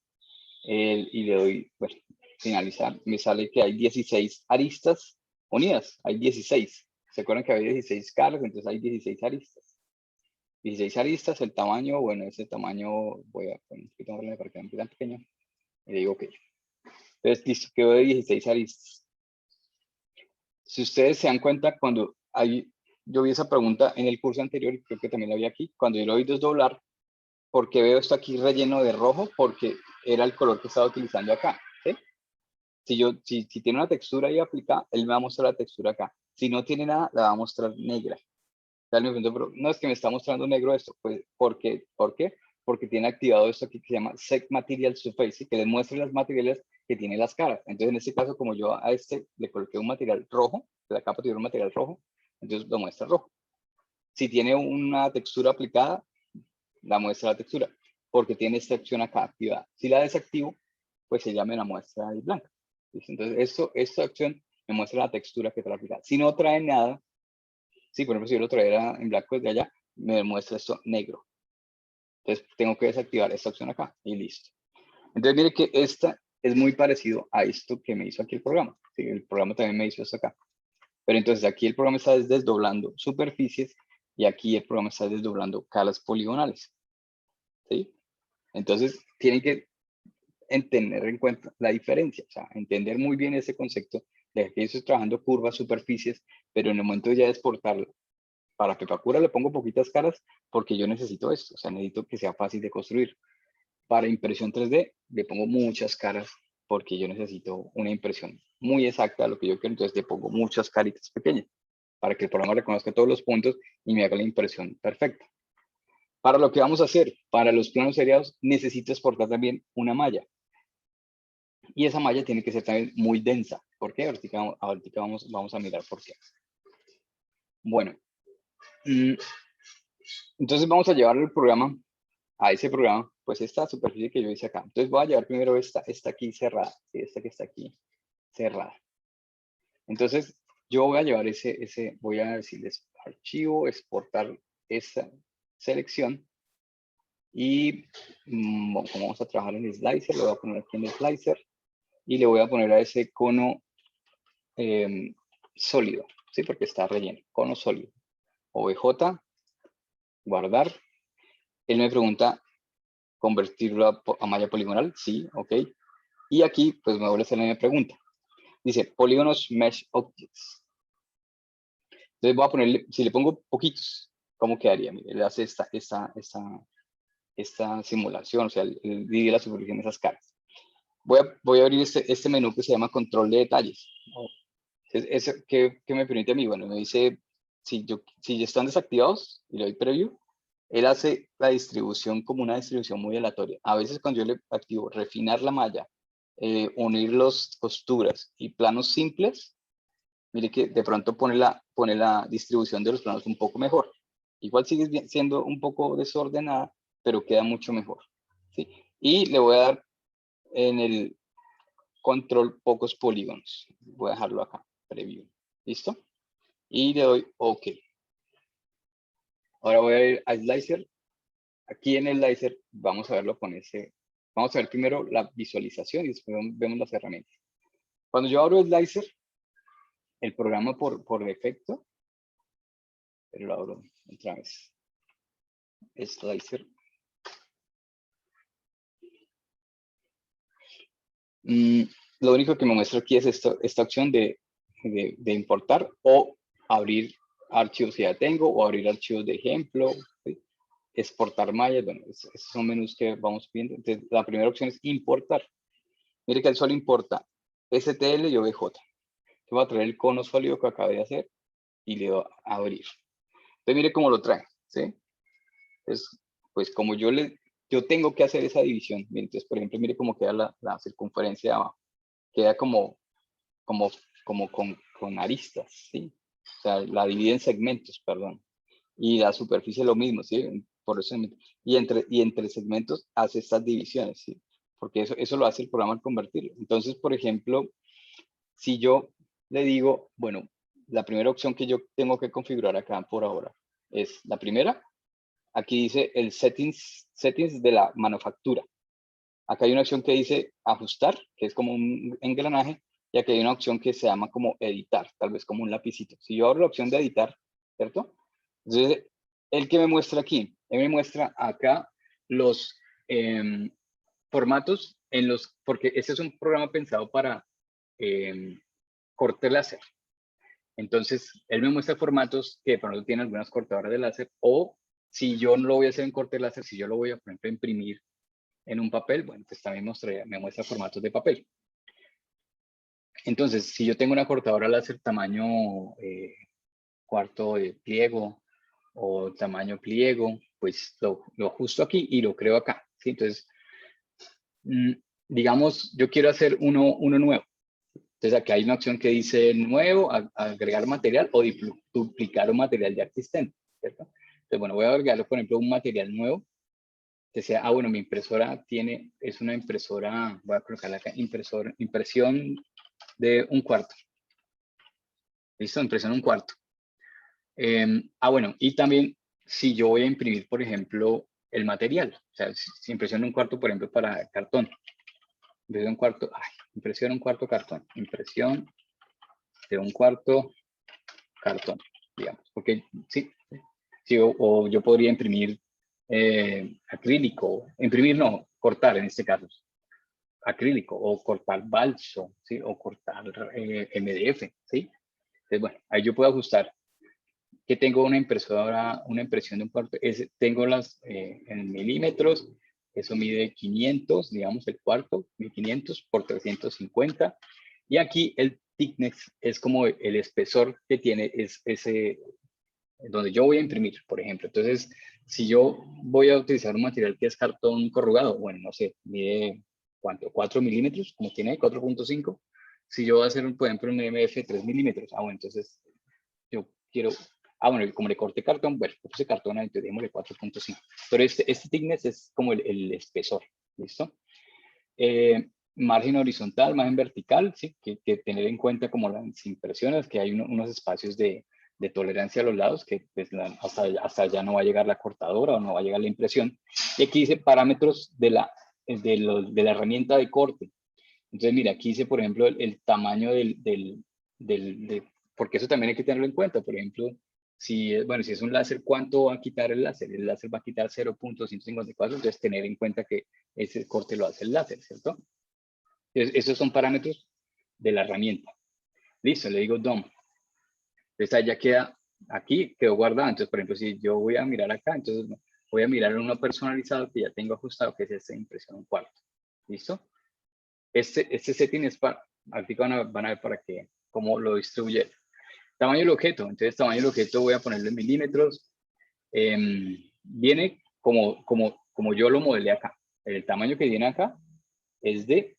Y le doy, bueno, finalizar. Me sale que hay 16 aristas unidas. Hay 16. ¿Se acuerdan que había 16 caras? Entonces hay 16 aristas. 16 aristas, el tamaño, bueno, ese tamaño voy a poner un poquito más para que no quede tan pequeño. Y le digo OK. Entonces, listo, quedó de 16 aristas. Si ustedes se dan cuenta, yo vi esa pregunta en el curso anterior y creo que también la vi aquí, cuando yo lo vi desdoblar, ¿por qué veo esto aquí relleno de rojo? Porque era el color que estaba utilizando acá, ¿sí? Si tiene una textura ahí aplicada, él me va a mostrar la textura acá. Si no tiene nada, la va a mostrar negra. Tal vez me pregunto, pero no es que me está mostrando negro esto, pues, ¿por qué? Porque tiene activado esto aquí que se llama Set Material Surface, ¿sí? Que le muestre las materiales que tiene las caras. Entonces, en este caso, como yo a este le coloqué un material rojo, la capa tiene un material rojo, entonces lo muestra rojo. Si tiene una textura aplicada, la muestra la textura, porque tiene esta opción acá activada. Si la desactivo, pues ella me la muestra en blanca. Entonces, esta opción me muestra la textura que trae aplicada. Si no trae nada, sí, por ejemplo, si yo lo trajera en blanco desde allá, me muestra esto negro. Entonces, tengo que desactivar esta opción acá y listo. Entonces, mire que esta es muy parecido a esto que me hizo aquí el programa. ¿Sí? El programa también me hizo esto acá. Pero entonces aquí el programa está desdoblando superficies y aquí el programa está desdoblando caras poligonales. ¿Sí? Entonces, tienen que tener en cuenta la diferencia, o sea, entender muy bien ese concepto de que yo estoy trabajando curvas, superficies, pero en el momento de ya exportarlo, para Pepacura le pongo poquitas caras porque yo necesito esto, o sea, necesito que sea fácil de construir. Para impresión 3D le pongo muchas caras porque yo necesito una impresión muy exacta de lo que yo quiero, entonces le pongo muchas caritas pequeñas para que el programa reconozca todos los puntos y me haga la impresión perfecta. Para lo que vamos a hacer, para los planos seriados, necesito exportar también una malla. Y esa malla tiene que ser también muy densa. ¿Por qué? Ahorita vamos a mirar por qué. Bueno, entonces vamos a llevar el programa a ese programa, pues esta superficie que yo hice acá. Entonces voy a llevar primero esta aquí cerrada, ¿sí? Esta que está aquí cerrada. Entonces yo voy a llevar voy a decirles archivo, exportar esa selección y como vamos a trabajar en el slicer, lo voy a poner aquí en el slicer y le voy a poner a ese cono sólido, ¿sí? Porque está relleno, cono sólido. OBJ, guardar. Él me pregunta, ¿convertirlo a malla poligonal? Sí, ok. Y aquí, pues me vuelve a hacer la misma pregunta. Dice, polígonos mesh objects. Entonces voy a ponerle, si le pongo poquitos, ¿cómo quedaría? Mire, él hace esta simulación, o sea, él divide la superficie en esas caras. Voy a abrir este menú que se llama control de detalles. ¿Qué me permite a mí? Bueno, me dice, si ya están desactivados y le doy preview, él hace la distribución como una distribución muy aleatoria. A veces cuando yo le activo refinar la malla, unir las costuras y planos simples, mire que de pronto pone la distribución de los planos un poco mejor. Igual sigue siendo un poco desordenada, pero queda mucho mejor. ¿Sí? Y le voy a dar en el control pocos polígonos. Voy a dejarlo acá, preview. ¿Listo? Y le doy OK. Ahora voy a ir a Slicer. Aquí en el Slicer vamos a verlo con vamos a ver primero la visualización y después vemos las herramientas. Cuando yo abro Slicer, el programa por defecto, pero lo abro otra vez. Slicer. Lo único que me muestra aquí es esta opción de importar o abrir archivos que ya tengo o abrir archivos de ejemplo, ¿sí? Exportar mallas, bueno, esos son menús que vamos viendo. Entonces, la primera opción es importar. Mire que él solo importa STL y OBJ. Yo voy a traer el cono sólido que acabé de hacer y le doy a abrir. Entonces, mire cómo lo trae, ¿sí? Entonces, pues como yo tengo que hacer esa división. Entonces, por ejemplo, mire cómo queda la circunferencia de abajo. Queda como con aristas, ¿sí? O sea, la divide en segmentos, perdón. Y la superficie lo mismo, ¿sí? Por eso, y entre segmentos hace estas divisiones, ¿sí? Porque eso lo hace el programa al convertirlo. Entonces, por ejemplo, si yo le digo, bueno, la primera opción que yo tengo que configurar acá por ahora es la primera. Aquí dice el settings de la manufactura. Acá hay una opción que dice ajustar, que es como un engranaje, y aquí hay una opción que se llama como editar, tal vez como un lapicito. Si yo abro la opción de editar, ¿cierto? Entonces, ¿el que me muestra aquí? Él me muestra acá los formatos porque este es un programa pensado para corte láser. Entonces, él me muestra formatos que por ejemplo tienen algunas cortadoras de láser, o si yo no lo voy a hacer en corte láser, si yo lo voy a, por ejemplo, imprimir en un papel, bueno, pues también me muestra formatos de papel. Entonces, si yo tengo una cortadora láser tamaño cuarto de pliego o tamaño pliego, pues lo ajusto aquí y lo creo acá, ¿sí? Entonces, digamos, yo quiero hacer uno nuevo. Entonces, aquí hay una opción que dice nuevo, agregar material o duplicar un material ya existente, ¿cierto? Entonces, bueno, voy a agregarle, por ejemplo, un material nuevo que sea, bueno, mi impresora es una impresora, voy a colocarla acá, impresión de 1/4. ¿Listo? Impresión 1/4. Bueno, y también si yo voy a imprimir, por ejemplo, el material, o sea, si impresión de 1/4, por ejemplo, para cartón. Impresión 1/4 cartón. Impresión de 1/4 cartón, digamos. Porque sí, o yo podría imprimir acrílico, cortar en este caso, acrílico, o cortar balso, ¿sí? O cortar MDF, ¿sí? Entonces, bueno, ahí yo puedo ajustar que tengo una impresión de 1/4, tengo las en milímetros, eso mide 500, digamos el cuarto, 1500 por 350. Y aquí el thickness es como el espesor que tiene ese, donde yo voy a imprimir, por ejemplo. Entonces, si yo voy a utilizar un material que es cartón corrugado, bueno, no sé, mide, ¿cuánto? 4 milímetros, como tiene 4.5. Si yo voy a hacer, por ejemplo, un MF 3 milímetros, bueno, entonces yo quiero, bueno, como le corté cartón, bueno, le puse cartón, entonces démosle 4.5. Pero este thickness es como el espesor, ¿listo? Margen horizontal, margen vertical, ¿sí? Que tener en cuenta como las impresiones, que hay unos espacios de tolerancia a los lados, que pues, hasta allá no va a llegar la cortadora o no va a llegar la impresión. Y aquí dice parámetros de la herramienta de corte. Entonces, mira, aquí dice, por ejemplo, el tamaño porque eso también hay que tenerlo en cuenta. Por ejemplo, si es un láser, ¿cuánto va a quitar el láser? El láser va a quitar 0.154, entonces tener en cuenta que ese corte lo hace el láser, ¿cierto? Entonces, esos son parámetros de la herramienta. Listo, le digo DOM. Entonces, ahí ya queda, aquí quedó guardado. Entonces, por ejemplo, si yo voy a mirar acá, entonces voy a mirar uno personalizado que ya tengo ajustado, que es esta impresión un cuarto. ¿Listo? Este setting es para, aquí van a ver para qué, cómo lo distribuye. Tamaño del objeto. Entonces, tamaño del objeto voy a ponerlo en milímetros. Viene como yo lo modelé acá. El tamaño que viene acá es de,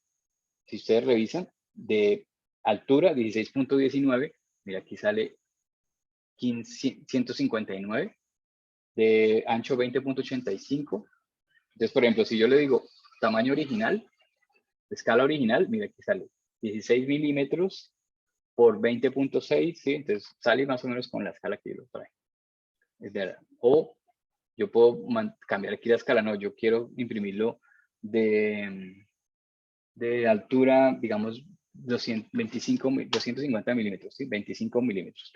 si ustedes revisan, de altura 16.19. Mira, aquí sale 159. De ancho 20.85. Entonces, por ejemplo, si yo le digo tamaño original, escala original, mira, aquí sale 16 milímetros por 20.6, ¿sí? Entonces sale más o menos con la escala que yo lo trae. O yo puedo cambiar aquí la escala, no, yo quiero imprimirlo de altura, digamos, 250 milímetros, ¿sí? 25 milímetros,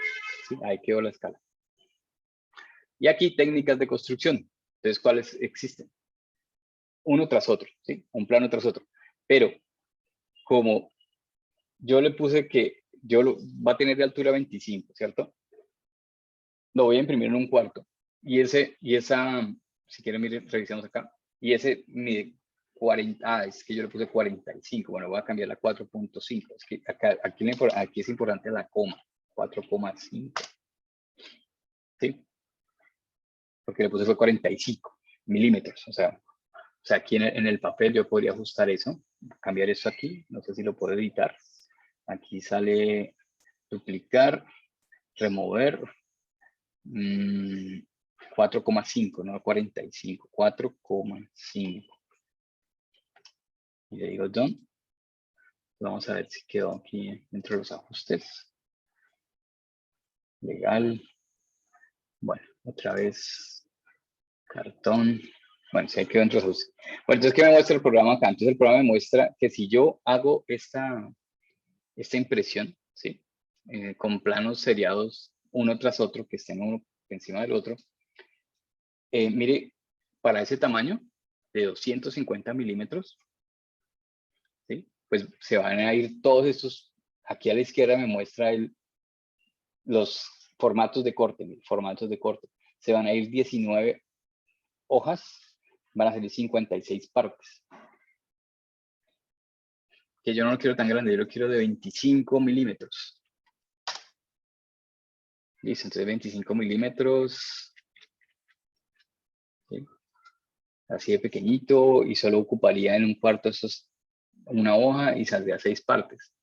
¿sí? Ahí quedó la escala. Y aquí técnicas de construcción. Entonces, ¿cuáles existen? Uno tras otro, ¿sí? Un plano tras otro. Pero como yo le puse que va a tener de altura 25, ¿cierto? Lo voy a imprimir en un cuarto. Y esa, si quieren, miren, revisamos acá. Y ese mide 40, es que yo le puse 45. Bueno, voy a cambiar la 4.5. Es que aquí es importante la coma, 4,5. ¿Sí? Porque le puse fue 45 milímetros. O sea aquí en el papel yo podría ajustar eso, cambiar eso aquí. No sé si lo puedo editar. Aquí sale duplicar, remover, 4,5, no 45, 4,5. Y le digo done. Vamos a ver si quedó aquí dentro de los ajustes. Legal. Bueno, otra vez cartón. Bueno, si quedó dentro de los ajustes. Bueno, entonces, ¿qué me muestra el programa acá? Entonces, el programa me muestra que si yo hago esta impresión, ¿sí? Con planos seriados uno tras otro, que estén uno encima del otro. Mire, para ese tamaño de 250 milímetros, ¿sí? Pues se van a ir todos estos. Aquí a la izquierda me muestra los formatos de corte. Se van a ir 19 hojas, van a salir 56 partes. Que yo no lo quiero tan grande, yo lo quiero de 25 milímetros. Listo, entonces 25 milímetros. ¿Sí? Así de pequeñito, y solo ocuparía en un cuarto una hoja y saldría 6 partes.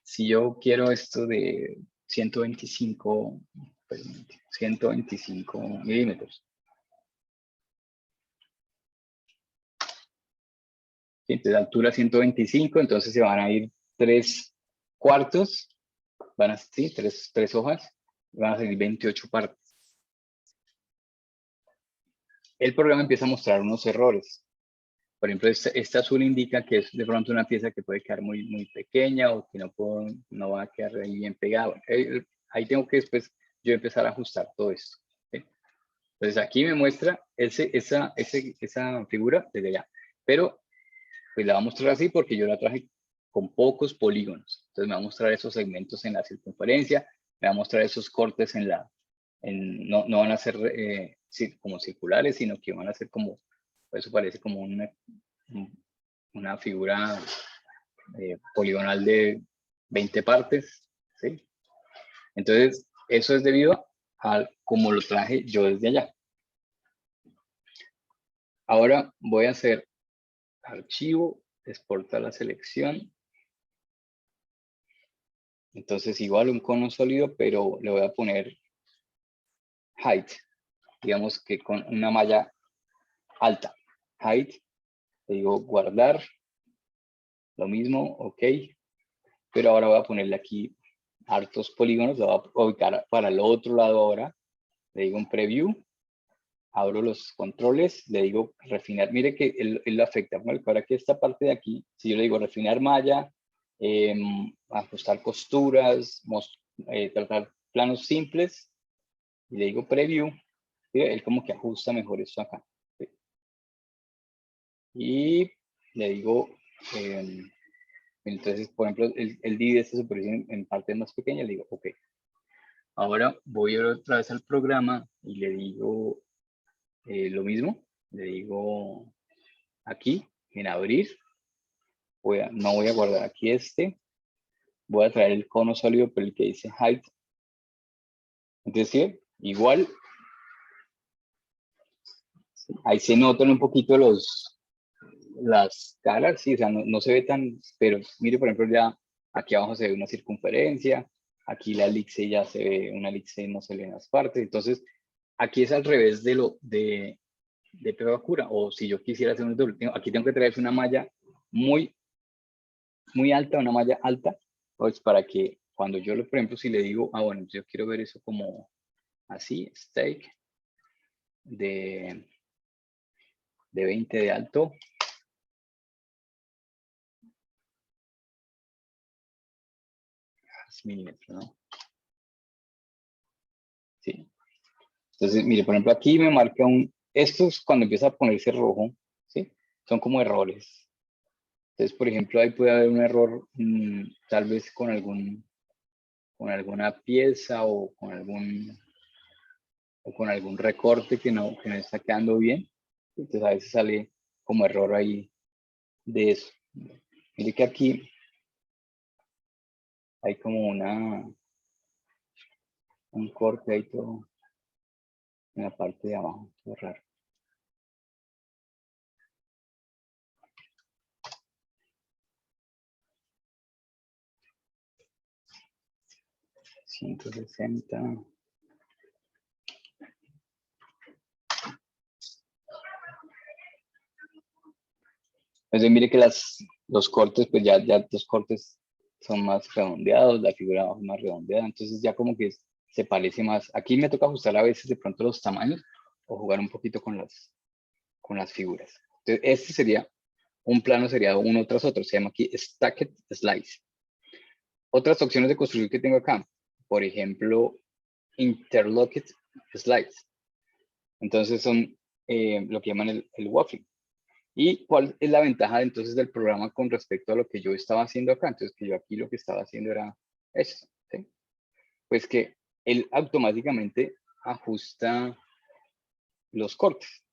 Si yo quiero esto de 125 milímetros. Entonces, de altura 125, entonces se van a ir 3 cuartos, van a ser 3 hojas, van a salir 28 partes. El programa empieza a mostrar unos errores. Por ejemplo, esta azul indica que es de pronto una pieza que puede quedar muy, muy pequeña o que no va a quedar ahí bien pegado. Ahí tengo que después yo empezar a ajustar todo esto. ¿Sí? Entonces aquí me muestra esa figura desde allá. Pero pues la va a mostrar así porque yo la traje con pocos polígonos. Entonces me va a mostrar esos segmentos en la circunferencia, me va a mostrar esos cortes no van a ser como circulares, sino que van a ser como Por eso parece como una figura poligonal de 20 partes, ¿sí? Entonces, eso es debido a cómo lo traje yo desde allá. Ahora voy a hacer archivo, exportar la selección. Entonces, igual un cono sólido, pero le voy a poner height, digamos que con una malla alta. Height, le digo guardar, lo mismo, ok. Pero ahora voy a ponerle aquí hartos polígonos, lo voy a ubicar para el otro lado ahora. Le digo un preview, abro los controles, le digo refinar. Mire que él lo afecta. Bueno, ahora que esta parte de aquí, si yo le digo refinar malla, ajustar costuras, tratar planos simples, y le digo preview, ¿sí? Él como que ajusta mejor esto acá. ¿Sí? Y le digo, entonces, por ejemplo, él divide esta superficie en partes más pequeñas, le digo, ok. Ahora voy otra vez al programa y le digo lo mismo, le digo aquí, en abrir, no voy a guardar aquí voy a traer el cono sólido por el que dice height. Entonces, ¿sí? Igual, ahí se notan un poquito las caras, sí, o sea, no se ve tan, pero mire, por ejemplo, ya aquí abajo se ve una circunferencia, aquí la elipse ya se ve, una elipse no se le en las partes, entonces, aquí es al revés de Pebacura, o si yo quisiera hacer un doble, aquí tengo que traer una malla muy alta, una malla alta, pues para que cuando yo, por ejemplo, si le digo, bueno, yo quiero ver eso como así, stake de 20 de alto. Milímetros, ¿no? Sí. Entonces, mire, por ejemplo, aquí me marca esto es cuando empieza a ponerse rojo, ¿sí? Son como errores. Entonces, por ejemplo, ahí puede haber un error, tal vez con alguna pieza o con algún recorte que no está quedando bien. Entonces, a veces sale como error ahí de eso. Mire que aquí hay como un corte ahí todo en la parte de abajo, todo raro. $160. Entonces mire que los cortes, pues ya los cortes son más redondeados, la figura abajo es más redondeada, entonces ya como que se parece más. Aquí me toca ajustar a veces de pronto los tamaños o jugar un poquito con las figuras. Entonces este sería, un plano sería uno tras otro, se llama aquí Stacked Slice. Otras opciones de construir que tengo acá, por ejemplo, Interlocked Slides. Entonces son lo que llaman el waffling. ¿Y cuál es la ventaja entonces del programa con respecto a lo que yo estaba haciendo acá? Entonces, que yo aquí lo que estaba haciendo era eso, ¿sí? Pues que él automáticamente ajusta los cortes.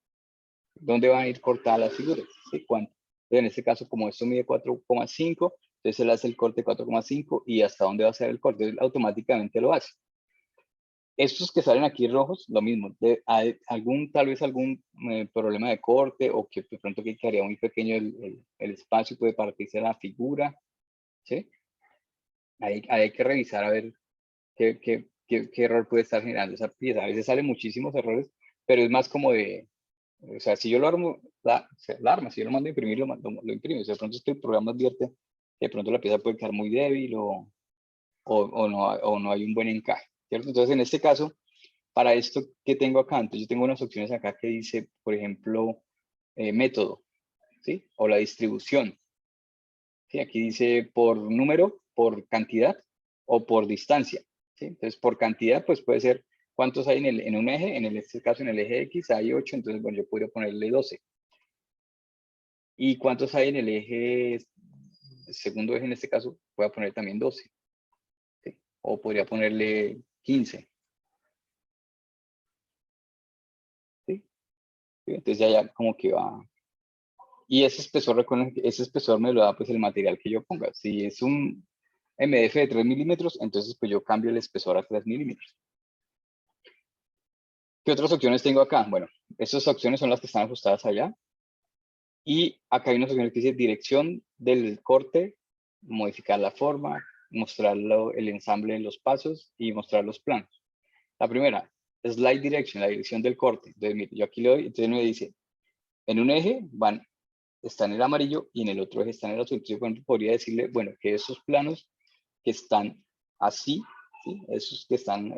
¿Dónde van a ir cortadas las figuras? ¿Sí? ¿Cuánto? En este caso, como esto mide 4,5, entonces él hace el corte 4,5 y hasta dónde va a ser el corte. Entonces, automáticamente lo hace. Estos que salen aquí rojos, lo mismo. Hay tal vez algún problema de corte o que de pronto que quedaría muy pequeño el espacio puede partirse la figura, ¿sí? Ahí hay que revisar a ver qué error puede estar generando esa pieza. A veces salen muchísimos errores, pero es más como o sea, si yo lo armo, la arma, si yo lo mando a imprimir, lo imprime. O sea, de pronto es que el programa advierte que de pronto la pieza puede quedar muy débil o no hay un buen encaje, ¿cierto? Entonces, en este caso, para esto que tengo acá, entonces yo tengo unas opciones acá que dice, por ejemplo, método, ¿sí? O la distribución. ¿Sí? Aquí dice por número, por cantidad o por distancia, ¿sí? Entonces, por cantidad, pues puede ser cuántos hay en un eje, en este caso en el eje X hay 8, entonces, bueno, yo podría ponerle 12. ¿Y cuántos hay en el segundo eje, en este caso, voy a poner también 12, ¿sí? O podría ponerle 15. ¿Sí? Entonces ya como que va Y ese espesor me lo da pues el material que yo ponga. Si es un MDF de 3 milímetros, entonces pues yo cambio el espesor a 3 milímetros. ¿Qué otras opciones tengo acá? Bueno, estas opciones son las que están ajustadas allá. Y acá hay unas opciones que dice dirección del corte, modificar la forma, mostrar el ensamble en los pasos y mostrar los planos. La primera, slide direction, la dirección del corte. Entonces, mire, yo aquí le doy, entonces me dice, en un eje está en el amarillo y en el otro eje está en el azul. Entonces, por ejemplo, podría decirle, bueno, que esos planos que están así, ¿sí? Esos que están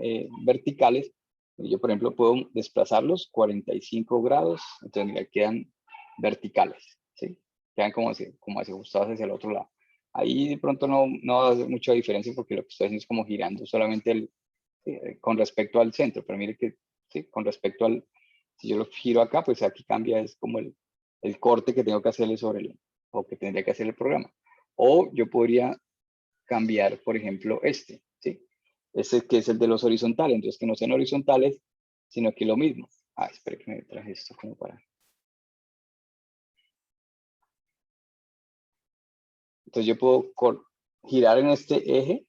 verticales, yo, por ejemplo, puedo desplazarlos 45 grados, entonces, mira, quedan verticales, ¿sí? Quedan como así ajustados hacia el otro lado. Ahí de pronto no hace mucha diferencia porque lo que estoy haciendo es como girando solamente con respecto al centro, pero mire que, ¿sí? Con respecto al, si yo lo giro acá, pues aquí cambia, es como el corte que tengo que hacerle o que tendría que hacer el programa. O yo podría cambiar, por ejemplo, ¿sí? Este que es el de los horizontales, entonces que no sean horizontales, sino que lo mismo. Espera que me traje esto como para... Entonces yo puedo girar en este eje,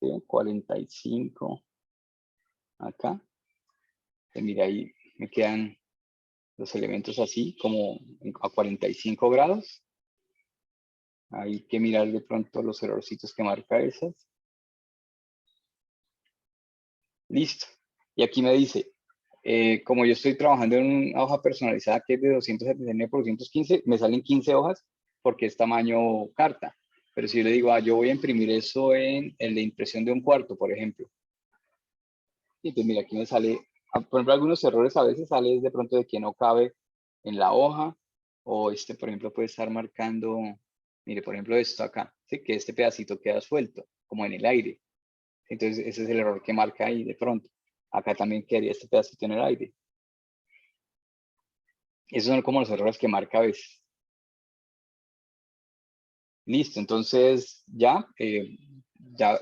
¿sí? 45 acá. Y mira, ahí me quedan los elementos así, como a 45 grados. Hay que mirar de pronto los errorcitos que marca esas. Listo. Y aquí me dice, como yo estoy trabajando en una hoja personalizada que es de 279 por 215, me salen 15 hojas porque es tamaño carta. Pero si yo le digo, yo voy a imprimir eso en el de impresión de un cuarto, por ejemplo. Y pues mira, aquí me sale, por ejemplo, algunos errores a veces sale de pronto de que no cabe en la hoja. O por ejemplo, puede estar marcando, mire, por ejemplo, esto acá, ¿sí? Que este pedacito queda suelto, como en el aire. Entonces, ese es el error que marca ahí de pronto. Acá también quedaría este pedacito en el aire. Esos son como los errores que marca a veces. Listo, entonces ya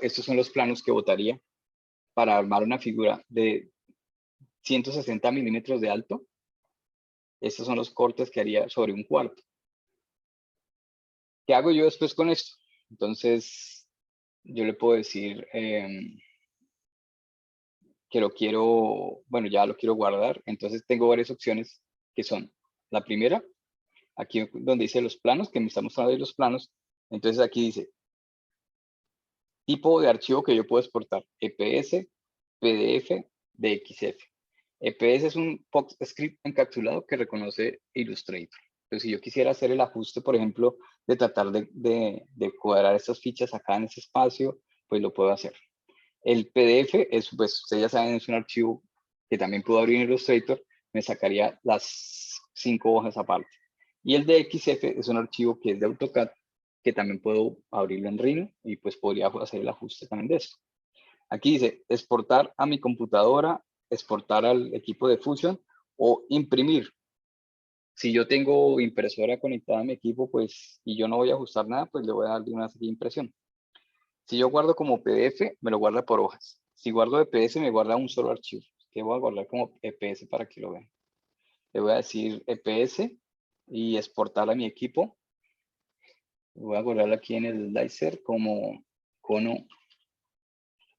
estos son los planos que botaría para armar una figura de 160 milímetros de alto. Estos son los cortes que haría sobre un cuarto. ¿Qué hago yo después con esto? Entonces, yo le puedo decir que lo quiero, bueno, ya lo quiero guardar. Entonces, tengo varias opciones que son, la primera, aquí donde dice los planos, que me está mostrando ahí los planos. Entonces, aquí dice, tipo de archivo que yo puedo exportar, EPS, PDF, DXF. EPS es un PostScript encapsulado que reconoce Illustrator. Entonces, si yo quisiera hacer el ajuste, por ejemplo, de tratar de cuadrar estas fichas acá en este espacio, pues lo puedo hacer. El PDF es, pues, ustedes ya saben, es un archivo que también puedo abrir en Illustrator, me sacaría las 5 hojas aparte. Y el DXF es un archivo que es de AutoCAD, que también puedo abrirlo en Rhino y pues podría hacer el ajuste también de esto. Aquí dice exportar a mi computadora, exportar al equipo de Fusion o imprimir. Si yo tengo impresora conectada a mi equipo, pues, y yo no voy a ajustar nada, pues le voy a dar de una impresión. Si yo guardo como PDF, me lo guarda por hojas. Si guardo EPS, me guarda un solo archivo. Que voy a guardar como EPS para que lo vean. Le voy a decir EPS y exportar a mi equipo. Voy a guardarlo aquí en el slicer como cono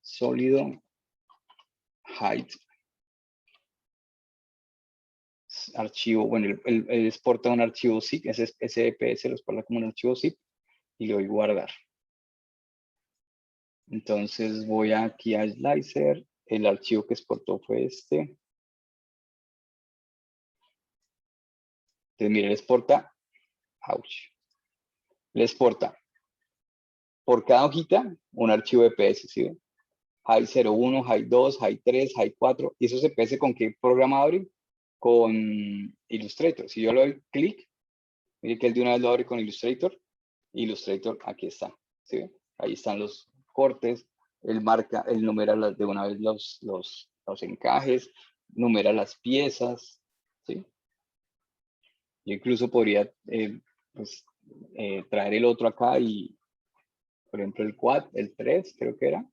sólido height. Archivo, bueno, él exporta un archivo zip, ese EPS lo exporta como un archivo zip y le doy guardar. Entonces voy aquí a Slicer, el archivo que exportó fue este. Entonces, mire, le exporta, le exporta por cada hojita un archivo EPS, ¿sí ven? Hay 01, hay 2, hay 3, hay 4. ¿Y eso se EPS con qué programa abre? Con Illustrator. Si yo le doy clic, mire que él de una vez lo abre con Illustrator. Illustrator, aquí está. ¿Sí ven? Ahí están los cortes. Él marca, él numera de una vez los encajes, numera las piezas. ¿Sí? Yo incluso podría pues, traer el otro acá y, por ejemplo, el 3 creo que era.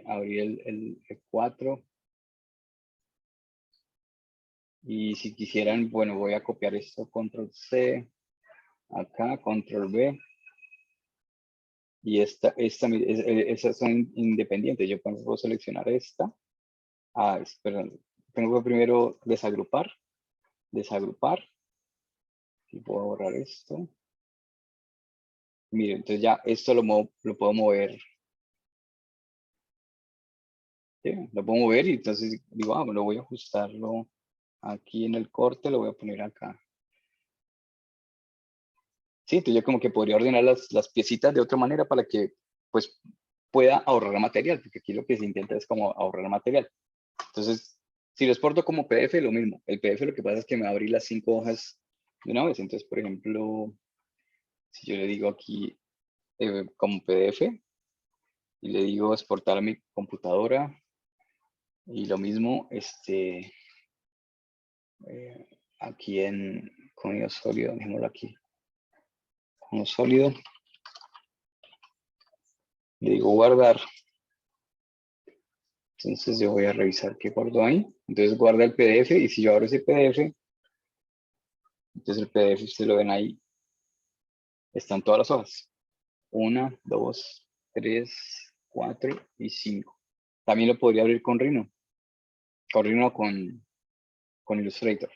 Abrir el 4 Y si quisieran, bueno, voy a copiar esto, control C, acá, control V. Y esas son independientes. Yo puedo seleccionar esta. Perdón. Tengo que primero desagrupar. Y puedo borrar esto. Miren, entonces ya esto lo puedo mover. ¿Sí? Lo puedo mover y entonces digo, bueno, voy a ajustarlo aquí en el corte, lo voy a poner acá. Sí, entonces yo como que podría ordenar las piecitas de otra manera para que pues pueda ahorrar material, porque aquí lo que se intenta es como ahorrar material. Entonces, si lo exporto como PDF, lo mismo. El PDF lo que pasa es que me va a abrir las 5 hojas de una vez. Entonces, por ejemplo, si yo le digo aquí como PDF y le digo exportar a mi computadora y lo mismo, aquí en contenido sólido, dejémoslo aquí, como sólido, le digo guardar. Entonces yo voy a revisar qué guardo ahí. Entonces guarda el PDF y si yo abro ese PDF, entonces el PDF, ustedes lo ven ahí, están todas las hojas. 1, 2, 3, 4 y 5. También lo podría abrir con Rhino. Con Rhino con Illustrator.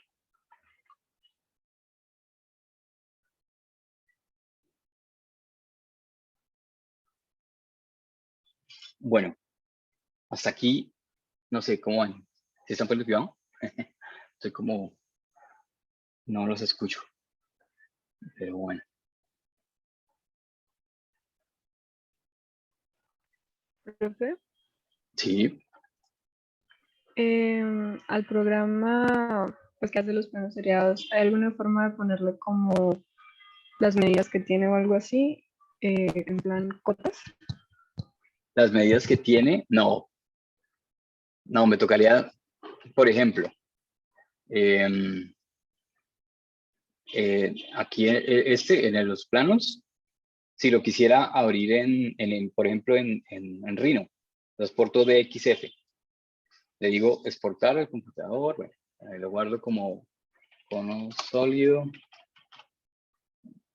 Bueno, hasta aquí, no sé cómo van. ¿Sí están por el cuidado? Estoy como, no los escucho. Pero bueno. Profe, Sí. al programa pues, que hace los planos seriados, ¿hay alguna forma de ponerle como las medidas que tiene o algo así? En plan cotas. Las medidas que tiene, no. No, me tocaría, por ejemplo, aquí en los planos, si lo quisiera abrir por ejemplo, en Rhino, lo exporto de XF. Le digo exportar al computador, bueno, ahí lo guardo como cono sólido.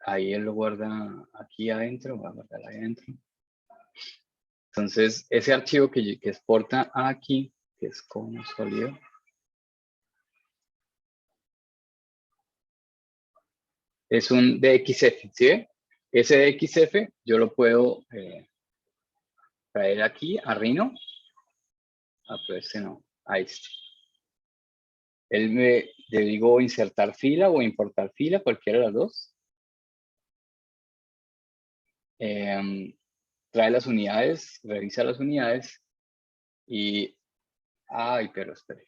Ahí él lo guarda aquí adentro, voy a guardar ahí adentro. Entonces, ese archivo que exporta aquí, que es cono sólido, es un DXF, ¿sí ve? Ese DXF yo lo puedo traer aquí a Rhino. Pero este no, a este. Le digo insertar fila o importar fila, cualquiera de las dos. Trae las unidades, revisa las unidades y, pero espere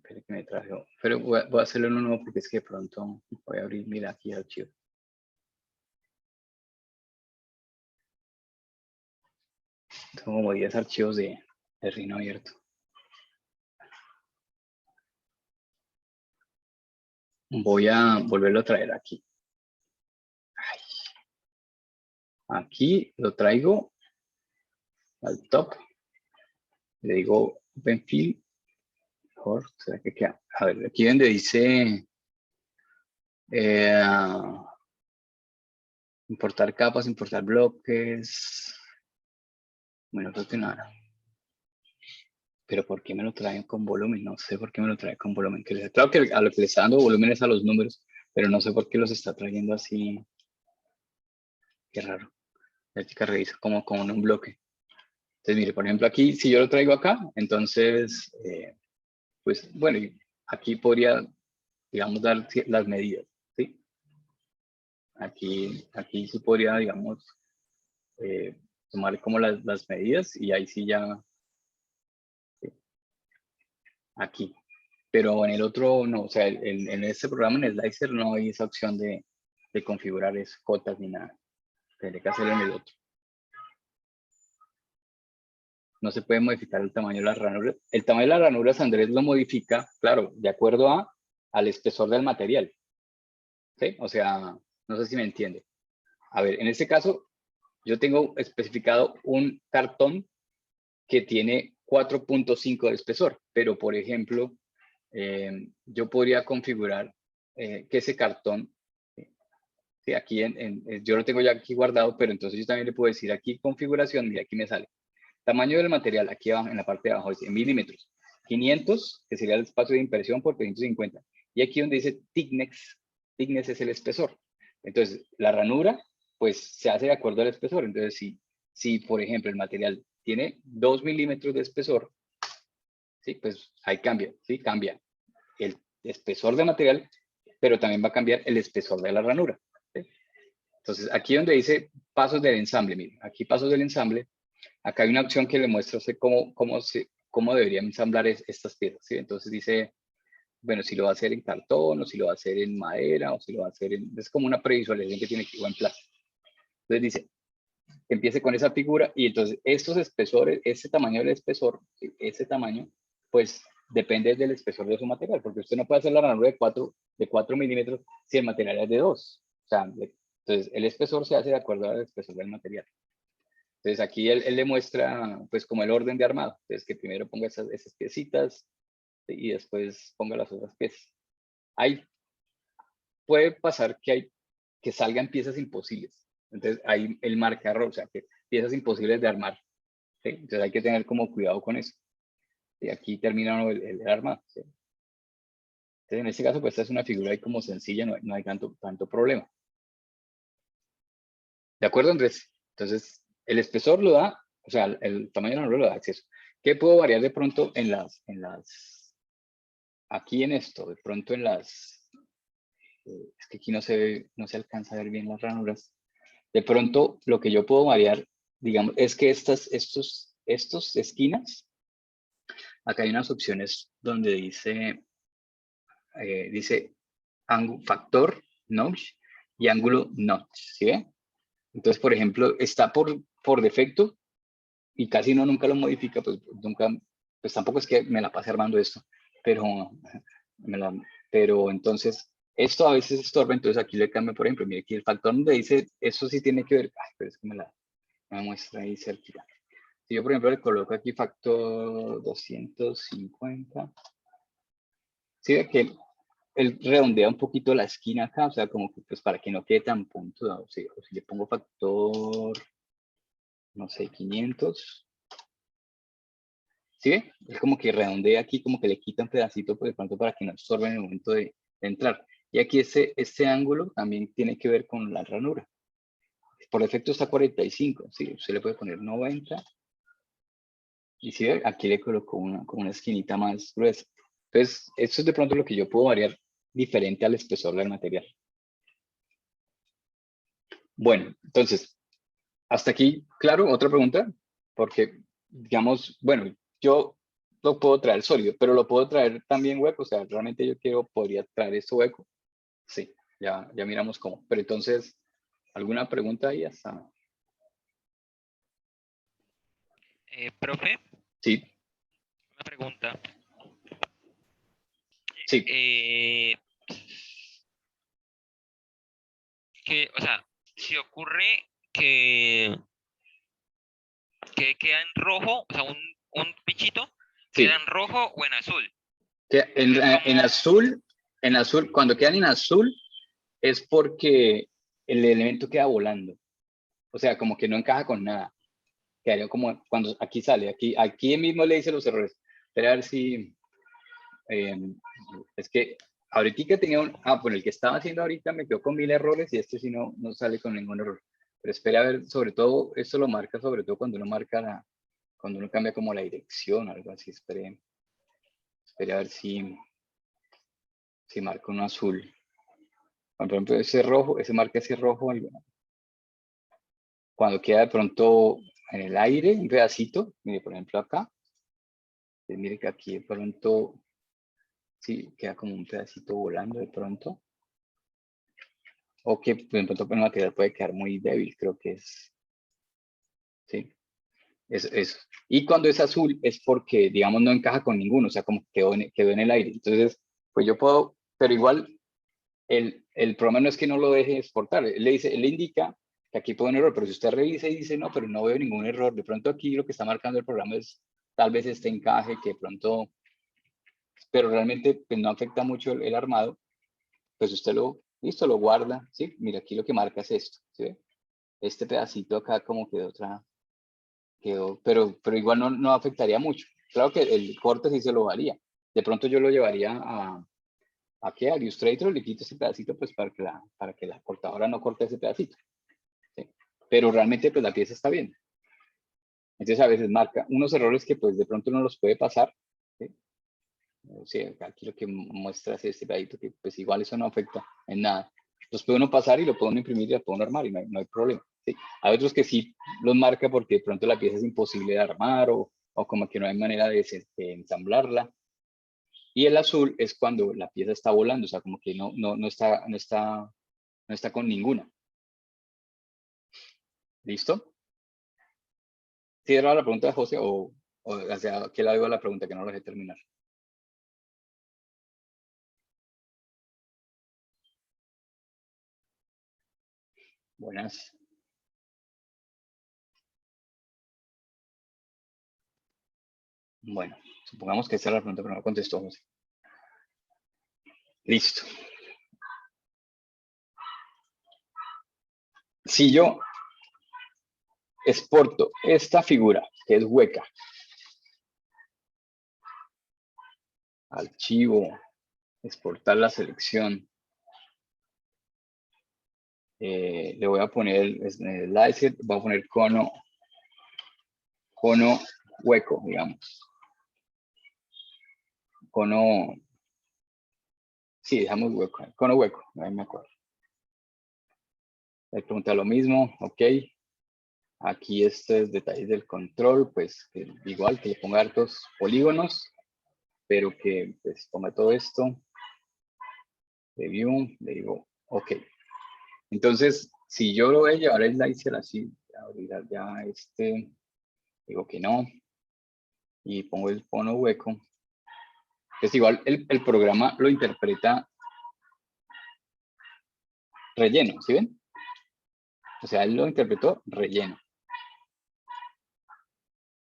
que me trajo. Pero voy a hacerlo en uno nuevo porque es que de pronto voy a abrir, mira aquí el archivo. Tengo como 10 archivos de Rhino abierto. Voy a volverlo a traer aquí. Aquí lo traigo al top. Le digo open field. Mejor, ¿será que queda? A ver, aquí donde dice importar capas, importar bloques. Bueno, creo que nada. Pero ¿por qué me lo traen con volumen? No sé por qué me lo trae con volumen. Claro que a lo que le está dando volumen es a los números, pero no sé por qué los está trayendo así. Qué raro. La chica revisa como en un bloque. Entonces, mire, por ejemplo, aquí, si yo lo traigo acá, entonces, pues, bueno, aquí podría, digamos, dar las medidas, ¿sí? Aquí sí podría, digamos, tomar como las medidas y ahí sí ya, ¿sí? Aquí. Pero en el otro no, o sea, en este programa, en Slicer, no hay esa opción de configurar cotas ni nada. Tiene que hacerlo en el otro. No se puede modificar el tamaño de las ranuras. El tamaño de las ranuras, Andrés lo modifica, claro, de acuerdo al espesor del material. ¿Sí? O sea, no sé si me entiende. A ver, en este caso, yo tengo especificado un cartón que tiene 4.5 de espesor, pero por ejemplo, yo podría configurar que ese cartón, ¿sí? Aquí yo lo tengo ya aquí guardado, pero entonces yo también le puedo decir aquí configuración y aquí me sale. Tamaño del material, aquí abajo, en la parte de abajo, dice milímetros. 500, que sería el espacio de impresión por 350. Y aquí donde dice thickness, thickness es el espesor. Entonces, la ranura, pues, se hace de acuerdo al espesor. Entonces, si por ejemplo, el material tiene 2 milímetros de espesor, ¿sí? Pues ahí cambia, ¿sí? Cambia el espesor de material, pero también va a cambiar el espesor de la ranura, ¿sí? Entonces, aquí donde dice pasos del ensamble, miren, aquí pasos del ensamble, acá hay una opción que le muestra a usted cómo debería ensamblar estas piezas, ¿sí? Entonces dice, bueno, si lo va a hacer en cartón, o si lo va a hacer en madera, o si lo va a hacer en... Es como una previsualización que tiene que ir en plástico. Entonces dice, que empiece con esa figura, y entonces estos espesores, ese tamaño del espesor, ese tamaño, pues depende del espesor de su material, porque usted no puede hacer la ranura de 4 milímetros si el material es de 2. O sea, entonces el espesor se hace de acuerdo al espesor del material. Entonces aquí él le muestra pues como el orden de armado. Entonces que primero ponga esas piecitas y después ponga las otras piezas. Ahí puede pasar que salgan piezas imposibles. Entonces ahí el marca error, o sea, que piezas imposibles de armar. ¿Sí? Entonces hay que tener como cuidado con eso. Y aquí termina el armado. ¿Sí? Entonces en este caso pues esta es una figura ahí como sencilla, no hay tanto problema. ¿De acuerdo, Andrés? Entonces el espesor lo da, o sea, el tamaño de la ranura lo da acceso. ¿Qué puedo variar de pronto aquí en esto? De pronto en es que aquí no se alcanza a ver bien las ranuras. De pronto lo que yo puedo variar, digamos, es que estos esquinas, acá hay unas opciones donde dice factor notch y ángulo notch, ¿sí ve? Entonces, por ejemplo, está por defecto y casi no nunca lo modifica, pues nunca, pues tampoco es que me la pase armando esto, pero, pero entonces esto a veces estorba, entonces aquí le cambio, por ejemplo, mire aquí el factor donde dice, eso sí tiene que ver, ay, pero es que me muestra ahí cerquita. Si yo, por ejemplo, le coloco aquí factor 250, ¿sí ve que él redondea un poquito la esquina acá? O sea, como que pues para que no quede tan puntudo. O si le pongo factor, no sé, 500, ¿sí ve? Es como que redondea aquí, como que le quita un pedacito por de pronto para que no estorbe en el momento de entrar. Y aquí este ángulo también tiene que ver con la ranura. Por defecto está 45, ¿sí? Usted le puede poner 90. Y si ve, aquí le coloco una esquinita más gruesa. Entonces, esto es de pronto lo que yo puedo variar diferente al espesor del material. Bueno, entonces, hasta aquí, claro, otra pregunta, porque, digamos, bueno, yo lo puedo traer sólido, pero lo puedo traer también hueco, o sea, realmente podría traer esto hueco. Sí, ya miramos cómo. Pero entonces, ¿alguna pregunta ahí hasta? Profe, Sí, una pregunta. sí, O sea, si ocurre que queda en rojo, o sea, un pichito queda sí. en rojo o en azul. En en azul, cuando quedan en azul, es porque el elemento queda volando. O sea, como que no encaja con nada. Quedaría como cuando aquí sale, aquí mismo le dice los errores. Pero a ver si, eh, es que ahorita tenía bueno, el que estaba haciendo ahorita me quedó con 1000 errores y este sí no sale con ningún error. Pero espera a ver, sobre todo, esto lo marca sobre todo cuando uno marca cuando uno cambia como la dirección o algo así. Espere a ver si marca uno azul. Por ejemplo, ese rojo, ese marca ese rojo, cuando queda de pronto en el aire, un pedacito, mire, por ejemplo acá, mire que aquí de pronto, sí, queda como un pedacito volando de pronto, o que de pronto el material puede quedar muy débil, creo que es, sí, eso. Y cuando es azul es porque, digamos, no encaja con ninguno, o sea, como quedó en el aire. Entonces, pues yo puedo, pero igual el problema no es que no lo deje exportar, él le indica que aquí puede haber un error, pero si usted revisa y dice, no, pero no veo ningún error, de pronto aquí lo que está marcando el programa es tal vez este encaje que de pronto pero realmente pues, no afecta mucho el armado, pues usted listo, lo guarda, ¿sí? Mira, aquí lo que marca es esto, ¿sí ve? Este pedacito acá como quedó, pero igual no afectaría mucho. Claro que el corte sí se lo varía. De pronto yo lo llevaría a Illustrator, le quito ese pedacito pues para que la cortadora no corte ese pedacito. ¿Sí? Pero realmente pues la pieza está bien. Entonces a veces marca unos errores que pues de pronto no los puede pasar. ¿Sí? O sea, aquí lo que muestra es este pedacito que pues igual eso no afecta en nada. Los puede uno pasar y lo puede uno imprimir y lo puede uno armar y no hay problema. ¿Sí? Hay otros que sí los marca porque de pronto la pieza es imposible de armar o como que no hay manera de ensamblarla. Y el azul es cuando la pieza está volando, o sea, como que no está con ninguna. ¿Listo? ¿Sí era la pregunta de José o hacia qué lado iba la pregunta que no la dejé terminar? Buenas. Bueno, supongamos que esta era la pregunta, pero no contestó José. Listo. Si yo exporto esta figura, que es hueca, archivo, exportar la selección, le voy a poner el slicer, voy a poner cono hueco, digamos. Cono, sí, dejamos hueco, cono hueco, ahí me acuerdo. Le pregunta lo mismo, ok. Aquí estos detalles del control, pues igual que le ponga hartos polígonos, pero que pues ponga todo esto. Review, le digo, ok. Entonces, si yo lo voy a llevar el slicer así, abrir ya digo que no, y pongo el cono hueco, pues igual el programa lo interpreta relleno, ¿sí ven? O sea, él lo interpretó relleno.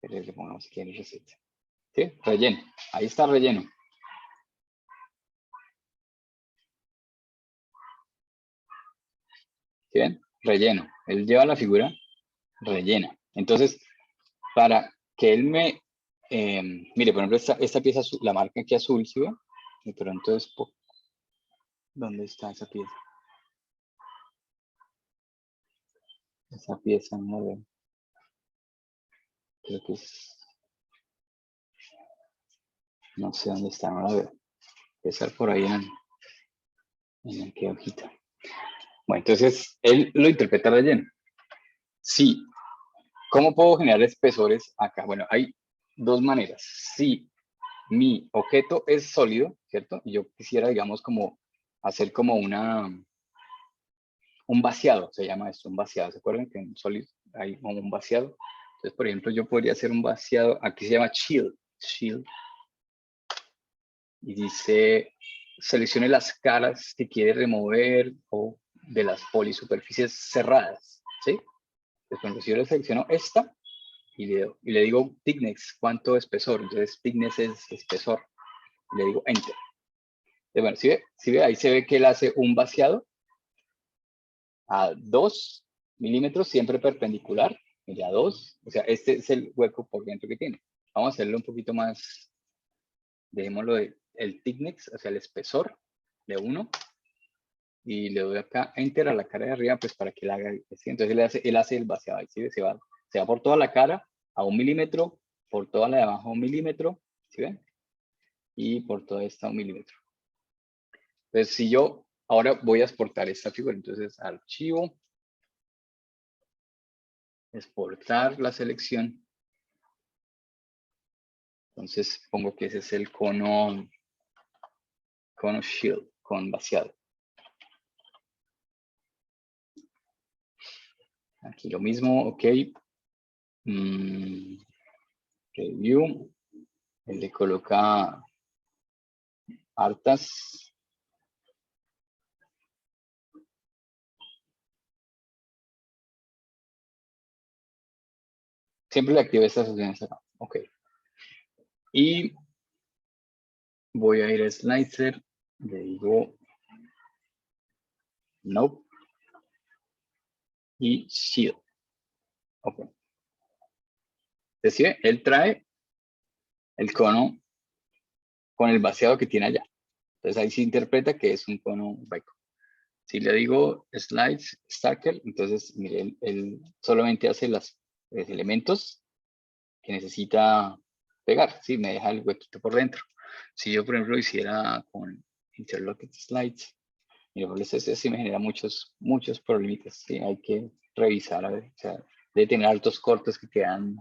Pero le pongamos aquí en receta. ¿Sí? Relleno. Ahí está relleno. ¿Sí ven? Relleno. Él lleva la figura rellena. Entonces, para que él me... mire, por ejemplo, esta pieza, la marca aquí azul, ¿sí ven? Y pero entonces, ¿dónde está esa pieza? Esa pieza, no veo. Creo que es... No sé dónde está, no la veo. Debe estar por ahí en qué hojita. Bueno, entonces, él lo interpreta relleno. Sí. ¿Cómo puedo generar espesores acá? Bueno, hay dos maneras. Si mi objeto es sólido, ¿cierto? Y yo quisiera, digamos, como hacer como un vaciado, se llama esto, un vaciado. ¿Se acuerdan que en sólido hay como un vaciado? Entonces, por ejemplo, yo podría hacer un vaciado, aquí se llama chill, y dice, seleccione las caras que quiere remover o de las polisuperficies cerradas, ¿sí? Entonces, cuando yo le selecciono esta, y le digo thickness, ¿cuánto espesor? Entonces thickness es espesor. Y le digo enter. Entonces, bueno, ¿sí ve? Ahí se ve que él hace un vaciado a 2 milímetros, siempre perpendicular. Mira, 2. O sea, este es el hueco por dentro que tiene. Vamos a hacerlo un poquito más, dejémoslo el thickness, o sea, el espesor de 1. Y le doy acá enter a la cara de arriba, pues para que él haga, entonces él hace el vaciado. Ahí ¿sí? se va por toda la cara a 1 milímetro, por toda la de abajo a 1 milímetro, ¿sí ven? Y por toda esta 1 milímetro. Entonces, si yo ahora voy a exportar esta figura, entonces archivo, exportar la selección. Entonces pongo que ese es el cono shield, con vaciado. Aquí lo mismo, ok. Review. Él le coloca hartas. Siempre le activo estas opciones acá. Ok. Y voy a ir a Slicer, le digo Nope y Shield. Ok. Decide, él trae el cono con el vaciado que tiene allá. Entonces ahí se interpreta que es un cono hueco. Si le digo Slice Stacker, entonces mire, él solamente hace los elementos que necesita pegar. Sí, me deja el huequito por dentro. Si yo, por ejemplo, hiciera con Interlocked Slides, mira, pues ese sí me genera muchos problemitas. Sí, hay que revisar, a ver, o sea, de tener altos cortes que quedan.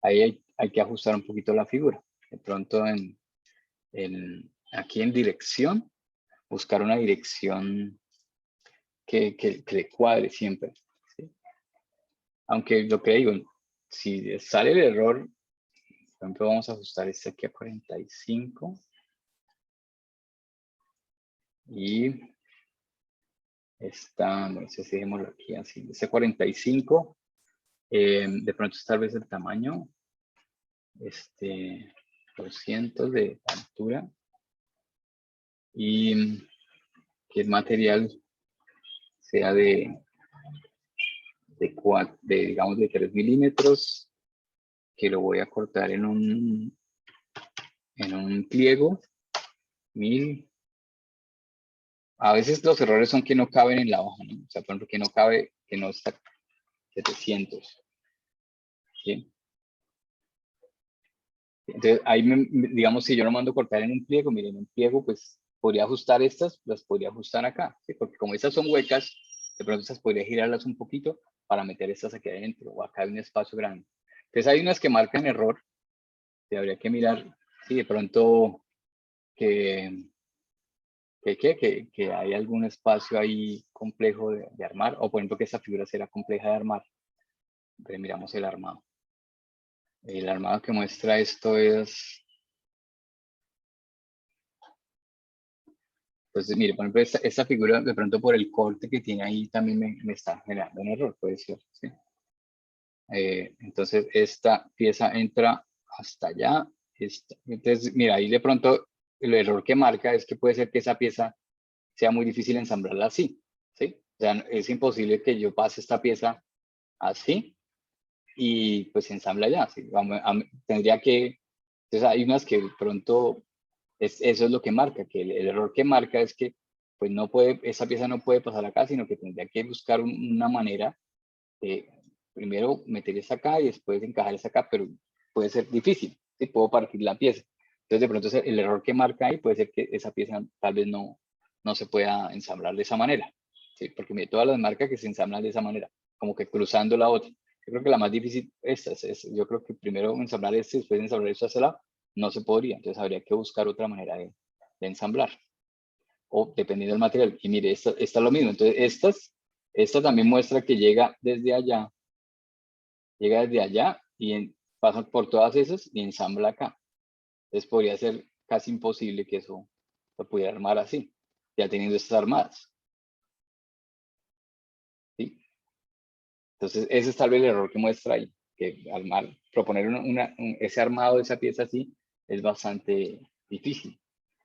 Ahí hay que ajustar un poquito la figura. De pronto aquí en dirección, buscar una dirección que le cuadre siempre. ¿Sí? Aunque lo que digo, si sale el error, por ejemplo, vamos a ajustar este aquí a 45. Y esta, no sé si dejémoslo aquí así, este 45. De pronto tal vez el tamaño, 200 de altura. Y que el material sea digamos, de 3 milímetros, que lo voy a cortar en un pliego, 1000. A veces los errores son que no caben en la hoja, ¿no? O sea, por ejemplo, que no cabe, que no está 700. ¿Sí? Entonces, ahí, digamos, si yo lo mando cortar en un pliego, miren, en un pliego, pues, podría ajustar estas, las podría ajustar acá, ¿sí? Porque como estas son huecas, de pronto estas podría girarlas un poquito para meter estas aquí adentro, o acá hay un espacio grande. Entonces, hay unas que marcan error, que habría que mirar si de pronto que hay algún espacio ahí complejo de armar, o por ejemplo que esta figura será compleja de armar. Entonces miramos el armado. El armado que muestra esto es... Entonces, mire, por ejemplo, esta figura, de pronto por el corte que tiene ahí, también me está generando un error, puede ser, ¿sí? Entonces, esta pieza entra hasta allá. Entonces, mira, ahí de pronto el error que marca es que puede ser que esa pieza sea muy difícil ensamblarla así, ¿sí? O sea, es imposible que yo pase esta pieza así y pues se ensambla ya, ¿sí? Tendría que, entonces hay unas que de pronto, eso es lo que marca, que el error que marca es que pues no puede, esa pieza no puede pasar acá, sino que tendría que buscar una manera de primero meter esa acá y después encajar esa acá, pero puede ser difícil, ¿sí? Puedo partir la pieza. Entonces de pronto el error que marca ahí puede ser que esa pieza tal vez no se pueda ensamblar de esa manera, ¿sí? Porque mire, todas las marcas que se ensamblan de esa manera, como que cruzando la otra. Yo creo que la más difícil, yo creo que primero ensamblar este, después ensamblar eso hacia lado, no se podría. Entonces habría que buscar otra manera de ensamblar. O dependiendo del material. Y mire, esta es lo mismo. Entonces, esta también muestra que llega desde allá y pasa por todas esas y ensambla acá. Entonces podría ser casi imposible que eso lo pudiera armar así, ya teniendo estas armadas. ¿Sí? Entonces, ese es tal vez el error que muestra ahí, que proponer ese armado de esa pieza así es bastante difícil.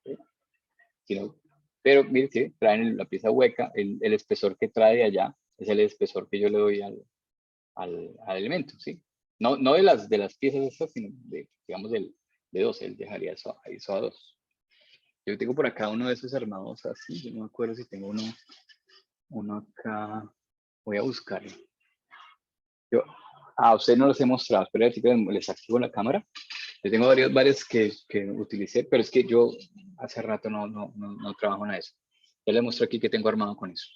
¿Sí? Pero mire, ¿sí? Traen la pieza hueca, el espesor que trae de allá es el espesor que yo le doy al elemento, ¿sí? No de las piezas estas, sino digamos, de dos, él dejaría eso a dos. Yo tengo por acá uno de esos armados así, yo no me acuerdo si tengo uno acá, voy a buscarlo. A usted no los he mostrado, espera que les activo la cámara. Yo tengo varios que utilicé, pero es que yo hace rato no trabajo en eso. Ya les muestro aquí que tengo armado con eso.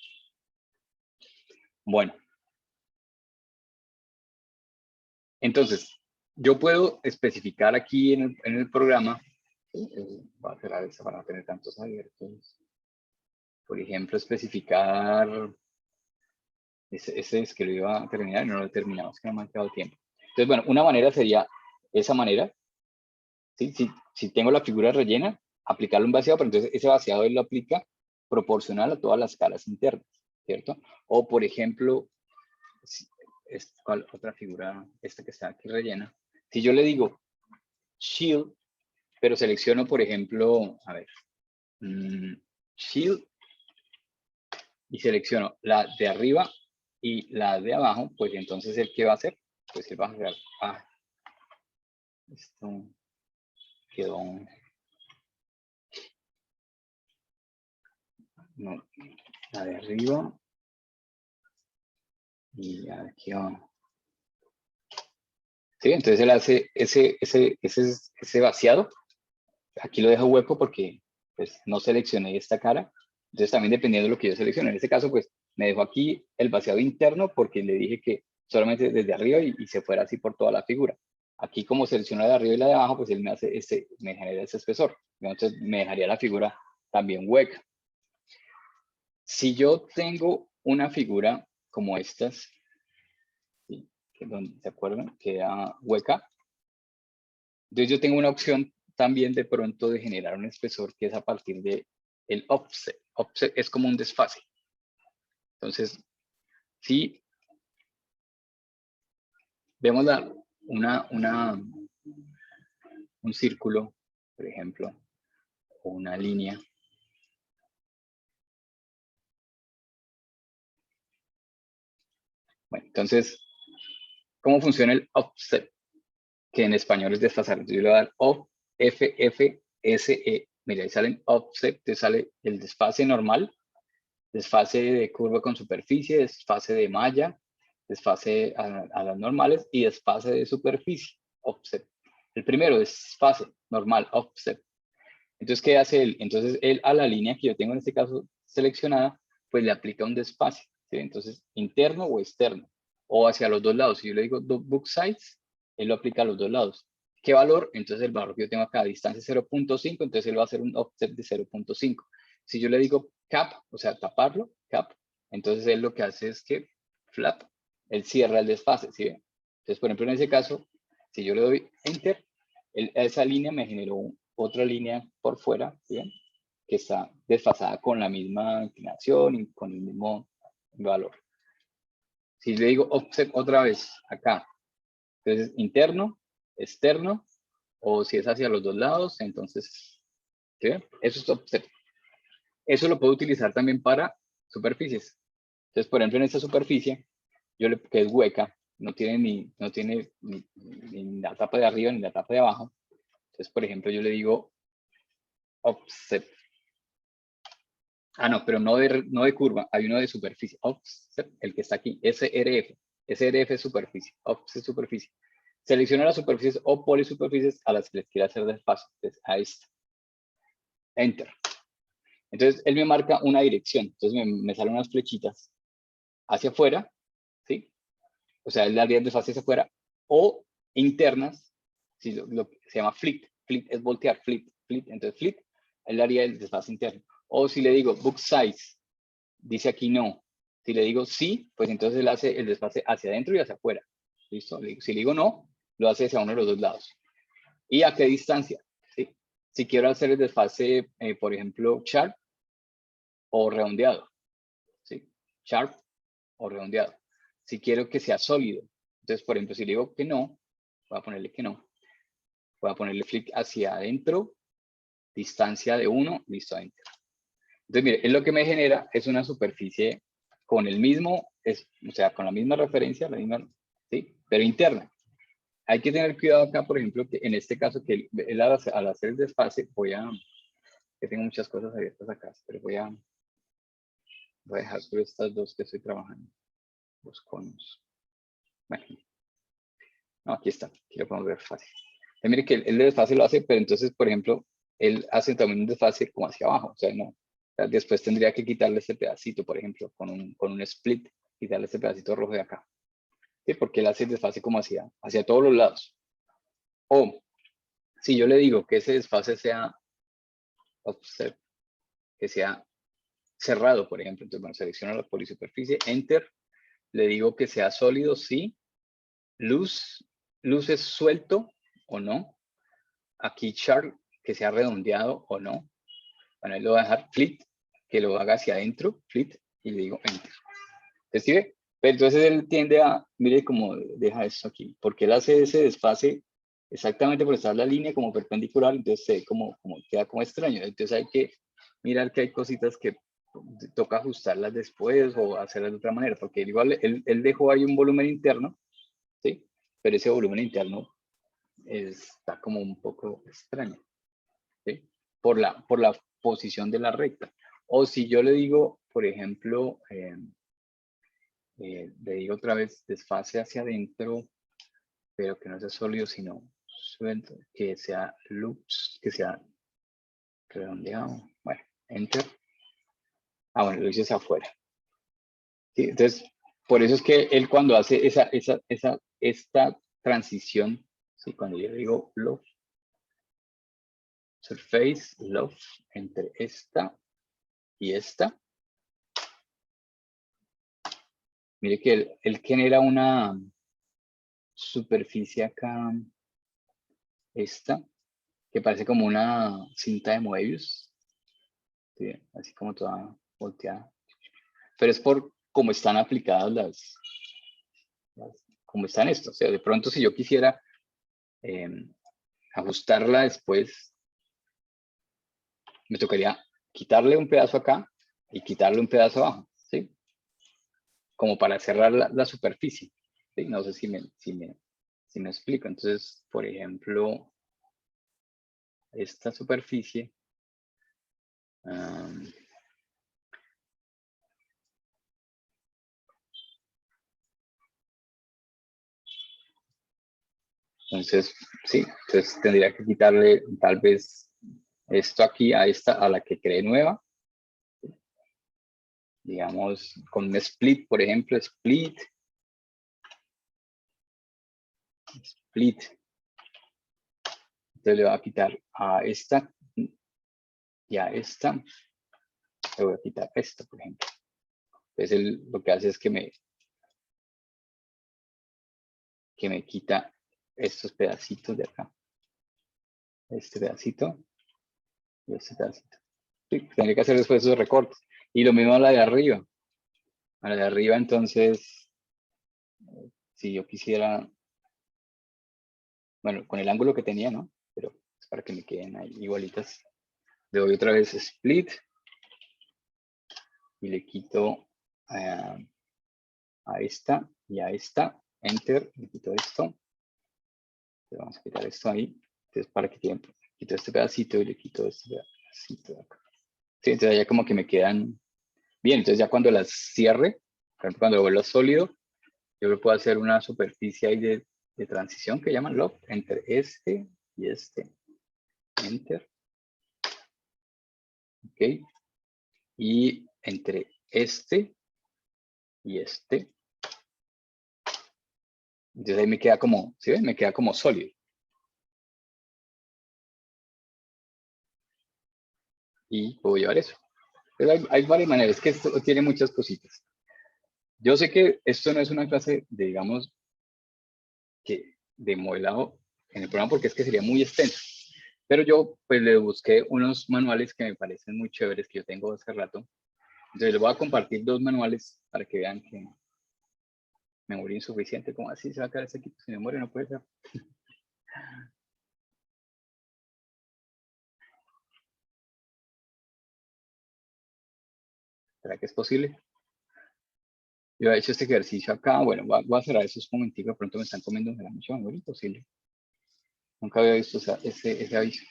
Bueno. Entonces, yo puedo especificar aquí en el programa, voy a cerrar esta para no tener tantos abiertos. Por ejemplo, especificar, ese es que lo iba a terminar y no lo he terminado, es que no me ha quedado tiempo. Entonces, bueno, una manera sería esa manera, ¿sí? Si tengo la figura rellena, aplicarle un vaciado, pero entonces ese vaciado él lo aplica proporcional a todas las caras internas, ¿cierto? O, por ejemplo, ¿cuál otra figura? Esta que está aquí rellena. Si yo le digo shield, pero selecciono, por ejemplo, a ver, Shield, y selecciono la de arriba y la de abajo, pues entonces ¿el qué va a hacer? Pues él va a hacer, esto quedó, no, la de arriba, y aquí va. Sí, entonces él hace ese vaciado. Aquí lo dejo hueco porque pues, no seleccioné esta cara. Entonces también dependiendo de lo que yo seleccione. En este caso, pues me dejo aquí el vaciado interno porque le dije que solamente desde arriba y se fuera así por toda la figura. Aquí como selecciono la de arriba y la de abajo, pues él me hace me genera ese espesor. Entonces me dejaría la figura también hueca. Si yo tengo una figura como estas, ¿sí? ¿Se acuerdan? Queda hueca. Entonces yo tengo una opción también de pronto de generar un espesor que es a partir de el offset. Offset es como un desfase. Entonces, si vemos un círculo, por ejemplo, o una línea, bueno, entonces, ¿cómo funciona el offset? Que en español es desfasar. Entonces yo le voy a dar off, F, F, S, E. Mira, ahí salen offset, te sale el desfase normal, desfase de curva con superficie, desfase de malla, desfase a las normales y desfase de superficie, offset. El primero es desfase normal, offset. Entonces, ¿qué hace él? Entonces, él a la línea que yo tengo en este caso seleccionada, pues le aplica un desfase, ¿sí? Entonces, interno o externo, o hacia los dos lados. Si yo le digo book size, él lo aplica a los dos lados. ¿Qué valor? Entonces, el valor que yo tengo acá, distancia 0.5, entonces él va a hacer un offset de 0.5. Si yo le digo cap, o sea, taparlo, cap, entonces él lo que hace es que flap, él cierra el desfase, ¿sí? Entonces, por ejemplo, en ese caso, si yo le doy enter, esa línea me generó otra línea por fuera, ¿bien? Que está desfasada con la misma inclinación y con el mismo valor. Si le digo offset otra vez acá, entonces interno, externo, o si es hacia los dos lados, entonces, ¿sí? Eso es offset. Eso lo puedo utilizar también para superficies. Entonces, por ejemplo, en esta superficie, que es hueca, no tiene ni la tapa de arriba ni la tapa de abajo. Entonces, por ejemplo, yo le digo offset. No, pero no de curva, hay uno de superficie. Offset, el que está aquí, SRF. SRF es superficie, offset superficie. Selecciona las superficies o polisuperficies a las que les quiera hacer desfase. Entonces, ahí está. Enter. Entonces, él me marca una dirección. Entonces, me salen unas flechitas hacia afuera, ¿sí? O sea, él daría el desfase hacia afuera. O internas, ¿sí? Lo que se llama flip. Flip es voltear, flip. Entonces, flip, él daría el desfase interno. O si le digo book size, dice aquí no. Si le digo sí, pues entonces él hace el desfase hacia adentro y hacia afuera. ¿Listo? Si le digo no, lo hace hacia uno de los dos lados. ¿Y a qué distancia? ¿Sí? Si quiero hacer el desfase, por ejemplo, sharp o redondeado. ¿Sí? Sharp o redondeado. Si quiero que sea sólido. Entonces, por ejemplo, si le digo que no, voy a ponerle que no. Voy a ponerle flick hacia adentro, distancia de 1, listo, adentro. Entonces, mire, es lo que me genera es una superficie con el mismo, o sea, con la misma referencia, la misma, ¿sí? Pero interna. Hay que tener cuidado acá, por ejemplo, que en este caso, que él al hacer el desfase, que tengo muchas cosas abiertas acá, pero voy a dejar solo estas dos que estoy trabajando, los conos. Bueno, no, aquí está, aquí lo podemos ver fácil. Entonces, mire que el desfase lo hace, pero entonces, por ejemplo, él hace también un desfase como hacia abajo, o sea, no. Después tendría que quitarle este pedacito, por ejemplo, con un split, quitarle este pedacito rojo de acá. ¿Sí? Porque él hace el desfase como hacia todos los lados. O si yo le digo que ese desfase sea offset, que sea cerrado, por ejemplo, entonces, bueno, selecciono la polisuperficie, enter, le digo que sea sólido, sí, luz es suelto o no, aquí sharp, que sea redondeado o no, bueno, ahí lo voy a dejar flip, que lo haga hacia adentro, flip, y le digo enter. ¿Se sigue? Pero entonces él tiende a, mire cómo deja esto aquí, porque él hace ese desfase exactamente por estar la línea como perpendicular, entonces se ve queda como extraño. Entonces hay que mirar que hay cositas que toca ajustarlas después o hacerlas de otra manera, porque igual él dejó ahí un volumen interno, ¿sí? Pero ese volumen interno está como un poco extraño, ¿sí? Por la posición de la recta. O si yo le digo, por ejemplo, le digo otra vez desfase hacia adentro, pero que no sea sólido, sino suelto, que sea loops, que sea redondeado. Bueno, enter. Ah, bueno, lo hice hacia afuera. ¿Sí? Entonces, por eso es que él cuando hace esta transición, ¿sí? Cuando yo digo love, surface, love, entre esta y esta, mire que él genera una superficie acá, esta, que parece como una cinta de Moebius, ¿sí? Así como toda volteada. Pero es por cómo están aplicadas cómo están estos. O sea, de pronto si yo quisiera ajustarla después, me tocaría quitarle un pedazo acá y quitarle un pedazo abajo, ¿sí? Como para cerrar la superficie, ¿sí? No sé si me explico. Entonces, por ejemplo, esta superficie, entonces, sí, entonces tendría que quitarle tal vez esto aquí a la que creé nueva. Digamos, con un split, por ejemplo, split. Entonces le voy a quitar a esta y a esta. Le voy a quitar esta, por ejemplo. Entonces lo que hace es que me quita estos pedacitos de acá. Este pedacito y este pedacito. Sí, tendría que hacer después esos recortes. Y lo mismo a la de arriba. A la de arriba, entonces, si yo quisiera, bueno, con el ángulo que tenía, ¿no? Pero es para que me queden ahí igualitas. Le doy otra vez split y le quito a esta y a esta. Enter, le quito esto. Le vamos a quitar esto ahí. Entonces, para que quito este pedacito y le quito este pedacito de acá. Sí, entonces ya como que me quedan bien. Entonces ya cuando las cierre, por ejemplo, cuando lo vuelva sólido, yo le puedo hacer una superficie ahí de transición que llaman loft entre este y este. Enter. Ok. Y entre este y este. Entonces ahí me queda como, ¿sí ven? Me queda como sólido. Y puedo llevar eso. Pero hay varias maneras, es que esto tiene muchas cositas. Yo sé que esto no es una clase de, digamos, de modelado en el programa porque es que sería muy extenso. Pero yo pues le busqué unos manuales que me parecen muy chéveres que yo tengo hace rato. Entonces les voy a compartir 2 manuales para que vean que memoria insuficiente, como así se va a quedar ese equipo sin memoria, no puede ser. ¿Será que es posible? Yo he hecho este ejercicio acá, bueno, voy a cerrar esos momenticos, de pronto me están comiendo mucha memoria, imposible. Nunca había visto ese aviso.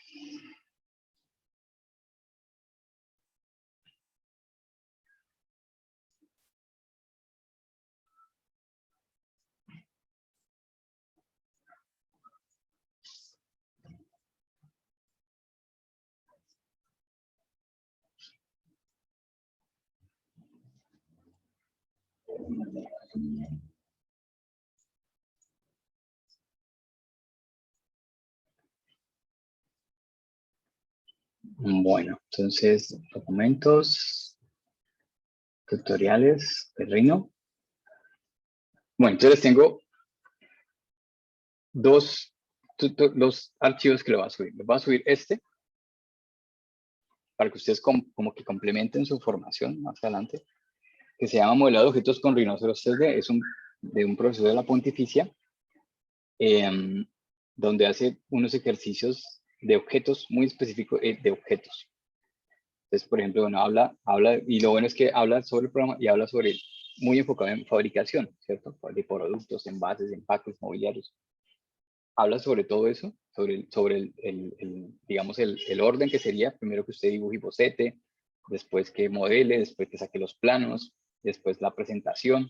Bueno, entonces, documentos, tutoriales de Rhino. Bueno, entonces tengo dos archivos que le voy a subir. Le voy a subir este para que ustedes como que complementen su formación más adelante, que se llama Modelado de Objetos con Rhinoceros 3D. Es de un profesor de la Pontificia. donde hace unos ejercicios de objetos muy específicos de objetos. Entonces, por ejemplo, bueno, habla, y lo bueno es que habla sobre el programa y habla sobre, muy enfocado en fabricación, ¿cierto? De productos, envases, empaques, mobiliarios. Habla sobre todo eso, sobre digamos, el orden que sería, primero que usted dibuje y bocete, después que modele, después que saque los planos, después la presentación.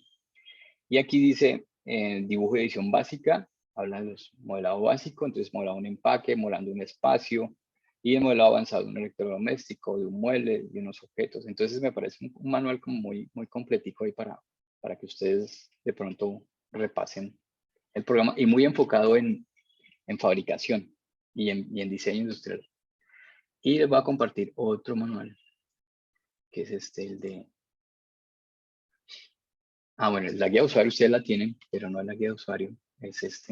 Y aquí dice dibujo y edición básica, habla de los modelado básico, entonces modelado un empaque, modelando un espacio, y el modelado avanzado de un electrodoméstico, de un mueble, de unos objetos. Entonces me parece un manual como muy completico ahí para que ustedes de pronto repasen el programa, y muy enfocado en fabricación y en diseño industrial. Y les voy a compartir otro manual, que es el de... bueno, la guía de usuario ustedes la tienen, pero no es la guía de usuario, es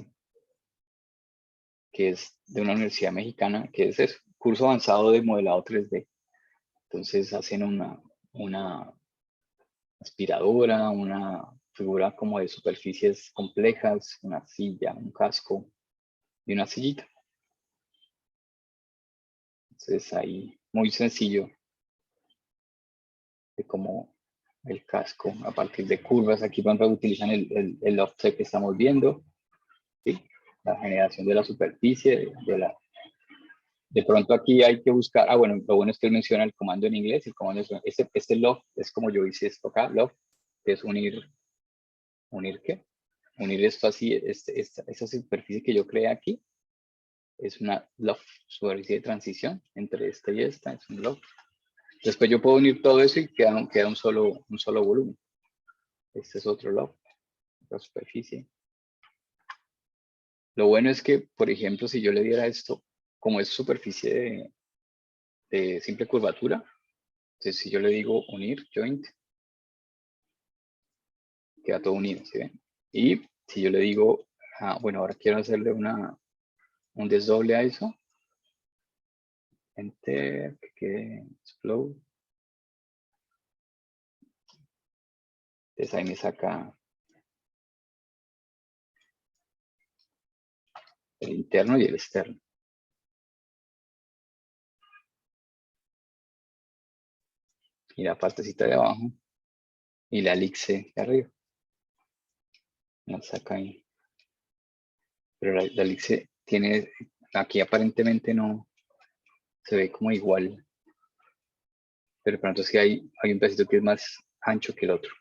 que es de una universidad mexicana, que es eso, curso avanzado de modelado 3D. Entonces hacen una aspiradora, una figura como de superficies complejas, una silla, un casco y una sillita. Entonces ahí, muy sencillo, de cómo el casco a partir de curvas. Aquí utilizan el offset que estamos viendo, ¿sí? La generación de la superficie, de pronto aquí hay que buscar, bueno, lo bueno es que él menciona el comando en inglés, el comando es, este log es como yo hice esto acá, log, que es unir ¿qué? Unir esto así, esa superficie que yo creé aquí, es una log, superficie de transición entre esta y esta, es un log. Después yo puedo unir todo eso y queda un solo volumen. Este es otro log, la superficie. Lo bueno es que, por ejemplo, si yo le diera esto, como es superficie de simple curvatura, entonces si yo le digo unir, joint, queda todo unido, ¿sí ven? Y si yo le digo, bueno, ahora quiero hacerle un desdoble a eso, enter, que quede explode. Entonces ahí me saca el interno y el externo. Y la partecita de abajo y la elipse de arriba. La saca ahí. Pero la elipse tiene, aquí aparentemente no se ve como igual. Pero pronto sí hay un pedacito que es más ancho que el otro.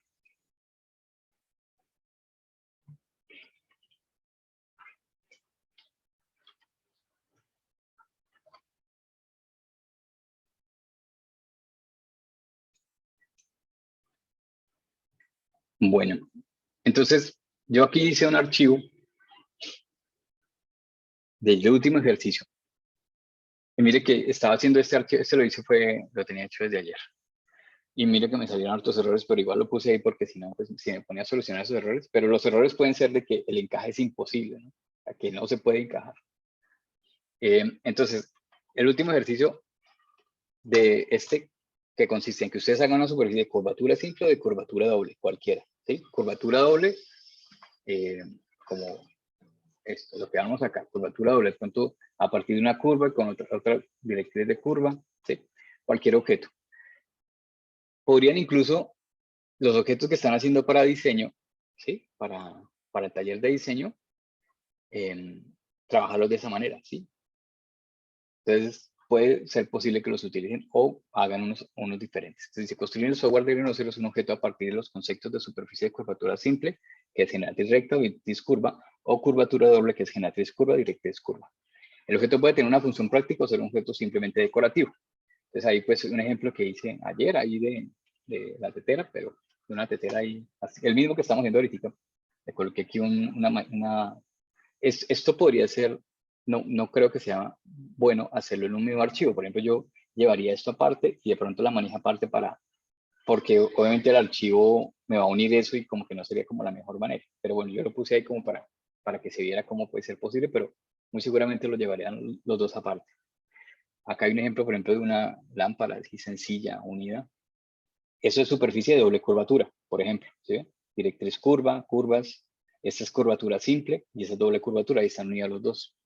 Bueno, entonces yo aquí hice un archivo del último ejercicio. Y mire que estaba haciendo este archivo, lo tenía hecho desde ayer. Y mire que me salieron hartos errores, pero igual lo puse ahí porque si no, pues si me ponía a solucionar esos errores, pero los errores pueden ser de que el encaje es imposible, ¿no? A que no se puede encajar. Entonces, el último ejercicio de que consiste en que ustedes hagan una superficie de curvatura simple o de curvatura doble, cualquiera, ¿sí? Curvatura doble, como esto, lo que vamos acá, curvatura doble, pronto a partir de una curva con otra directriz de curva, ¿sí? Cualquier objeto. Podrían incluso los objetos que están haciendo para diseño, ¿sí? Para el taller de diseño, trabajarlos de esa manera, ¿sí? Entonces, puede ser posible que los utilicen o hagan unos diferentes. Entonces, dice, construir el software de Rhinoceros es un objeto a partir de los conceptos de superficie de curvatura simple, que es generatriz recta o directriz curva, o curvatura doble, que es generatriz curva, directriz curva. El objeto puede tener una función práctica o ser un objeto simplemente decorativo. Entonces, ahí pues un ejemplo que hice ayer, ahí de la tetera, pero de una tetera ahí, el mismo que estamos viendo ahorita. Le coloqué aquí esto podría ser, no creo que sea bueno hacerlo en un mismo archivo. Por ejemplo, yo llevaría esto aparte y de pronto la maneja aparte porque obviamente el archivo me va a unir eso y como que no sería como la mejor manera. Pero bueno, yo lo puse ahí como para que se viera cómo puede ser posible, pero muy seguramente lo llevarían los dos aparte. Acá hay un ejemplo, por ejemplo, de una lámpara así sencilla, unida. Eso es superficie de doble curvatura, por ejemplo, ¿sí? Directriz curva, curvas. Esta es curvatura simple y esa es doble curvatura, ahí están unidos los dos.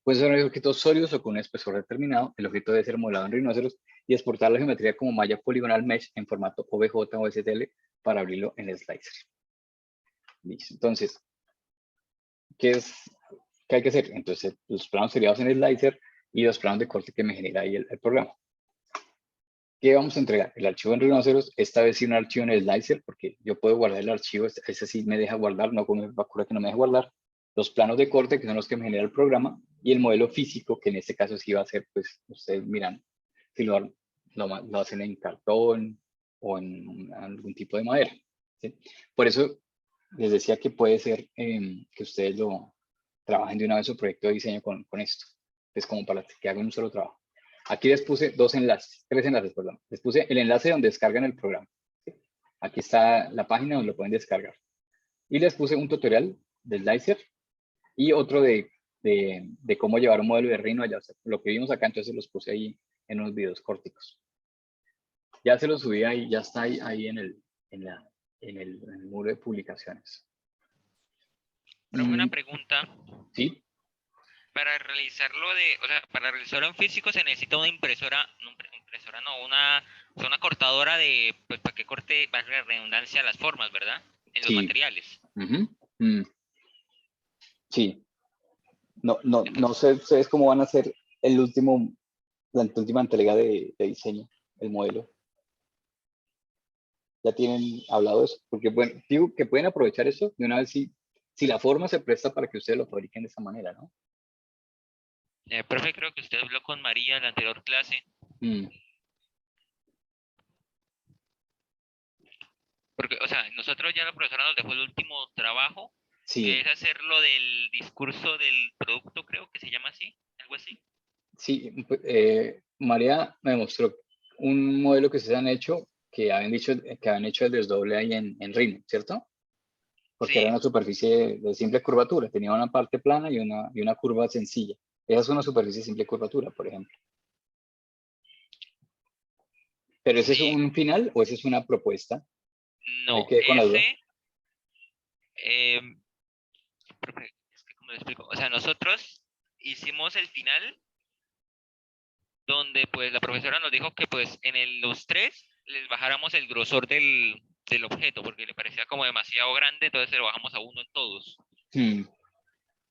Pueden ser objetos sólidos o con un espesor determinado. El objeto debe ser modelado en rinoceros y exportar la geometría como malla poligonal mesh en formato OBJ o STL para abrirlo en el slicer. Listo. Entonces, ¿qué hay que hacer? Entonces, los planos seriados en el slicer y los planos de corte que me genera ahí el programa. ¿Qué vamos a entregar? El archivo en rinoceros, esta vez sí un archivo en el slicer, porque yo puedo guardar el archivo, ese sí me deja guardar, no como Bakura que no me deja guardar. Los planos de corte, que son los que me genera el programa, y el modelo físico, que en este caso sí va a ser, pues, ustedes miran, si lo hacen en cartón o en algún tipo de madera. ¿Sí? Por eso les decía que puede ser que ustedes lo trabajen de una vez su proyecto de diseño con esto. Es como para que hagan un solo trabajo. Aquí les puse tres enlaces, perdón. Les puse el enlace donde descargan el programa. ¿Sí? Aquí está la página donde lo pueden descargar. Y les puse un tutorial del slicer y otro de cómo llevar un modelo de Rhino allá. Lo que vimos acá, entonces los puse ahí en unos videos corticos. Ya se los subí ahí, ya está ahí en el muro de publicaciones. Pero una pregunta. ¿Sí? Para realizarlo o sea, para realizarlo en físico se necesita una impresora, una cortadora pues para que corte, valga la redundancia, las formas, ¿verdad? En los Sí. materiales. Sí. No sé ustedes cómo van a hacer la última entrega de diseño, el modelo. ¿Ya tienen hablado de eso? Porque, bueno, digo que pueden aprovechar eso de una vez si la forma se presta para que ustedes lo fabriquen de esa manera, ¿no? Profe, creo que usted habló con María en la anterior clase. Porque, o sea, nosotros ya la profesora nos dejó el último trabajo, Sí. que es hacer lo del discurso del producto, creo que se llama así, algo así. Sí, María me mostró un modelo que se han hecho, que habían hecho el desdoble ahí en Rhino, ¿cierto? Porque Sí. era una superficie de simple curvatura, tenía una parte plana y una curva sencilla. Esa es una superficie de simple curvatura, por ejemplo. ¿Pero ese es Sí. un final o esa es una propuesta? No, Ahí quedé con la duda. Es que, ¿cómo le explico? O sea, nosotros hicimos el final donde pues la profesora nos dijo que pues en los tres les bajáramos el grosor del objeto porque le parecía como demasiado grande, entonces se lo bajamos a 1 en todos.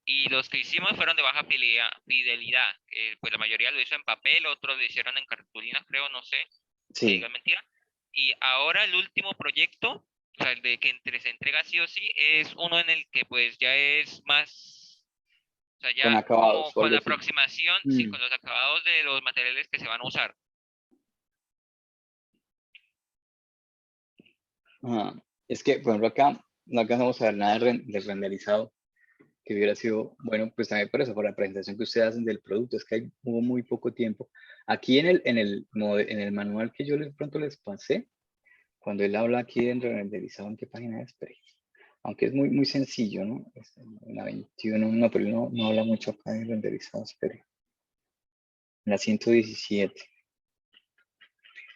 Y los que hicimos fueron de baja fidelidad. Pues la mayoría lo hizo en papel, otros lo hicieron en cartulinas, creo, no sé, que Sí. diga mentira. Y ahora el último proyecto, o sea, el de que se entrega sí o sí, es uno en el que pues ya es más, o sea, Con ya acabados como o con algo la así. aproximación, sí, con los acabados de los materiales que se van a usar. Es que, por ejemplo, acá no alcanzamos a ver nada de renderizado, que hubiera sido, bueno, pues también por eso, por la presentación que ustedes hacen del producto, es que hubo muy poco tiempo. Aquí en el manual que yo pronto les pasé, cuando él habla aquí de renderizado, ¿en qué página es? Espere. Aunque es muy sencillo, ¿no? En la 21, no, pero él no habla mucho acá de renderizado, espere. En la 117.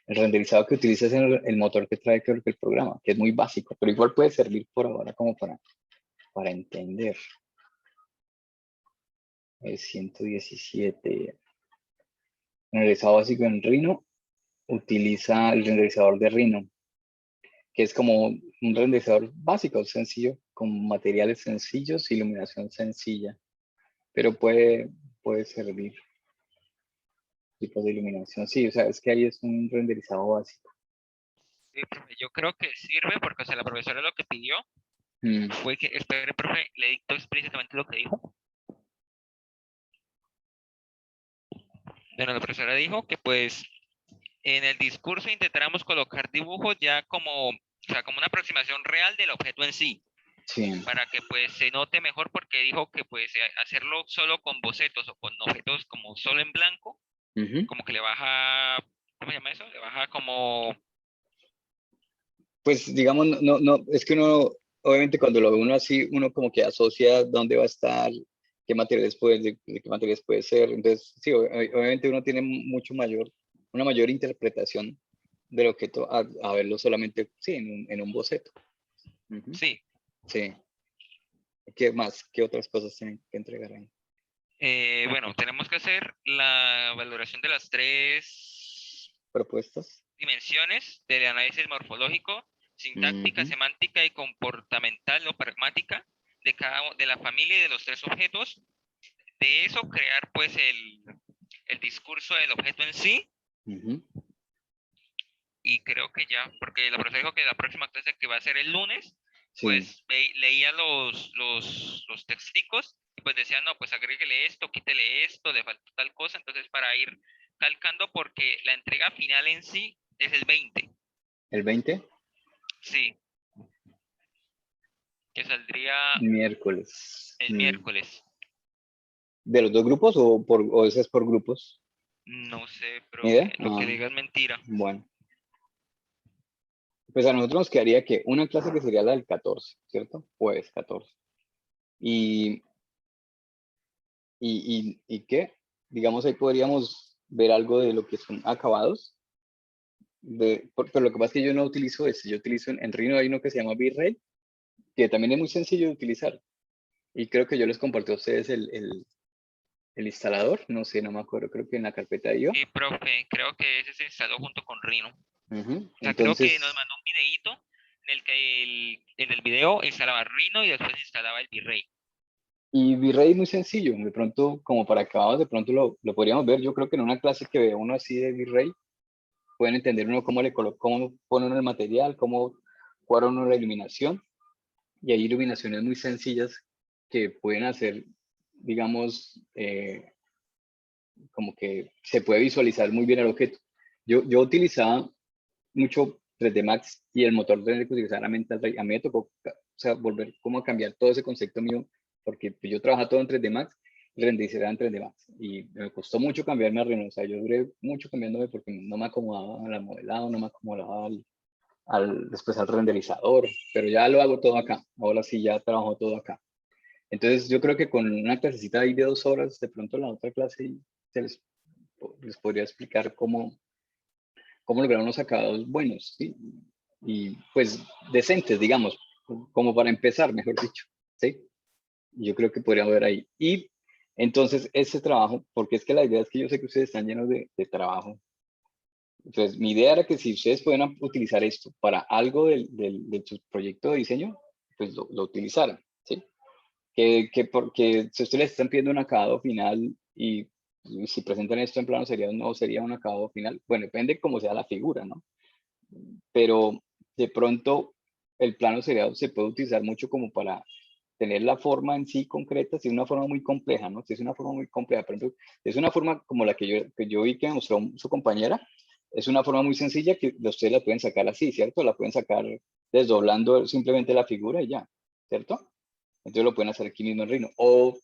El renderizado que utiliza es el motor que trae creo que el programa, que es muy básico, pero igual puede servir por ahora como para entender. El 117. Renderizado básico en Rhino utiliza el renderizador de Rhino, que es como un renderizador básico, sencillo, con materiales sencillos, iluminación sencilla, pero puede servir tipos de iluminación. Sí, o sea, es que ahí es un renderizado básico. Sí, profe, yo creo que sirve porque, o sea, la profesora lo que pidió fue que, espere, profe, le dictó explícitamente lo que dijo. Bueno, la profesora dijo que pues en el discurso intentáramos colocar dibujos ya como, o sea, como una aproximación real del objeto en sí. Sí. Para que pues se note mejor porque dijo que pues hacerlo solo con bocetos o con objetos como solo en blanco, como que le baja, ¿cómo se llama eso? Le baja como... Pues digamos, no, es que uno, obviamente cuando lo ve uno así, uno como que asocia dónde va a estar, qué materiales de qué materiales puede ser. Entonces, sí, obviamente uno tiene una mayor interpretación del objeto a verlo solamente, sí, en un boceto. Sí. Sí. ¿Qué más? ¿Qué otras cosas tienen que entregar ahí? Bueno, tenemos que hacer la valoración de las 3 propuestas. dimensiones del análisis morfológico, sintáctica, semántica y comportamental o pragmática de la familia y de los 3 objetos. De eso crear pues el discurso del objeto en sí. Y creo que ya, porque la profesora dijo que la próxima clase que va a ser el lunes, Sí. pues leía los texticos y pues decía, no, pues agréguele esto, quítele esto, le falta tal cosa, entonces para ir calcando, porque la entrega final en sí es el 20. ¿El 20? Sí. Que saldría Miércoles. el miércoles. ¿De los 2 grupos o ese es por grupos? No sé, pero ¿Idea? lo que diga es mentira. Bueno. Pues a nosotros nos quedaría que una clase que sería la del 14, ¿cierto? Jueves 14. ¿Y qué? Digamos, ahí podríamos ver algo de lo que son acabados. Pero lo que pasa es que yo no utilizo ese. Yo utilizo en Rhino hay uno que se llama V-Ray, que también es muy sencillo de utilizar. Y creo que yo les compartí a ustedes el instalador. No sé, no me acuerdo. Creo que en la carpeta de yo. Sí, profe, creo que ese se instaló junto con Rhino. O sea, creo Entonces, que nos mandó un videíto en el que en el video instalaba Rhino y después instalaba el V-Ray. y V-Ray muy sencillo. De pronto, como para acabados, de pronto lo podríamos ver. Yo creo que en una clase que vea uno así de V-Ray, pueden entender uno cómo cómo pone uno el material, cómo cuadra uno la iluminación. Y hay iluminaciones muy sencillas que pueden hacer, digamos, como que se puede visualizar muy bien el objeto. Yo utilizaba mucho 3D Max y el motor 3D que utilizaba Mental Ray. A mí me tocó, o sea, volver como a cambiar todo ese concepto mío, porque pues, yo trabajaba todo en 3D Max y renderizaba en 3D Max. Y me costó mucho cambiarme a Rhino. O sea, yo duré mucho cambiándome porque no me acomodaba al modelado, no me acomodaba después al renderizador, pero ya lo hago todo acá. Ahora sí ya trabajo todo acá. Entonces yo creo que con una clasecita ahí de 2 horas, de pronto la otra clase se les podría explicar cómo lograr unos acabados buenos, ¿sí? Y pues decentes, digamos, como para empezar, mejor dicho, ¿sí? Yo creo que podría haber ahí. Y entonces ese trabajo, porque es que la idea es que yo sé que ustedes están llenos de trabajo. Entonces mi idea era que si ustedes pueden utilizar esto para algo de su proyecto de diseño, pues lo utilizaran, ¿sí? Porque si ustedes les están pidiendo un acabado final y si presentan esto en plano no sería un acabado final. Bueno, depende cómo sea la figura, ¿no? Pero de pronto el plano seriado se puede utilizar mucho como para tener la forma en sí concreta, si es una forma muy compleja, ¿no? Si es una forma muy compleja, por ejemplo, es una forma como la que yo vi que mostró su compañera, es una forma muy sencilla que ustedes la pueden sacar así, ¿cierto? La pueden sacar desdoblando simplemente la figura y ya, ¿cierto? Entonces lo pueden hacer aquí mismo en Rhino. O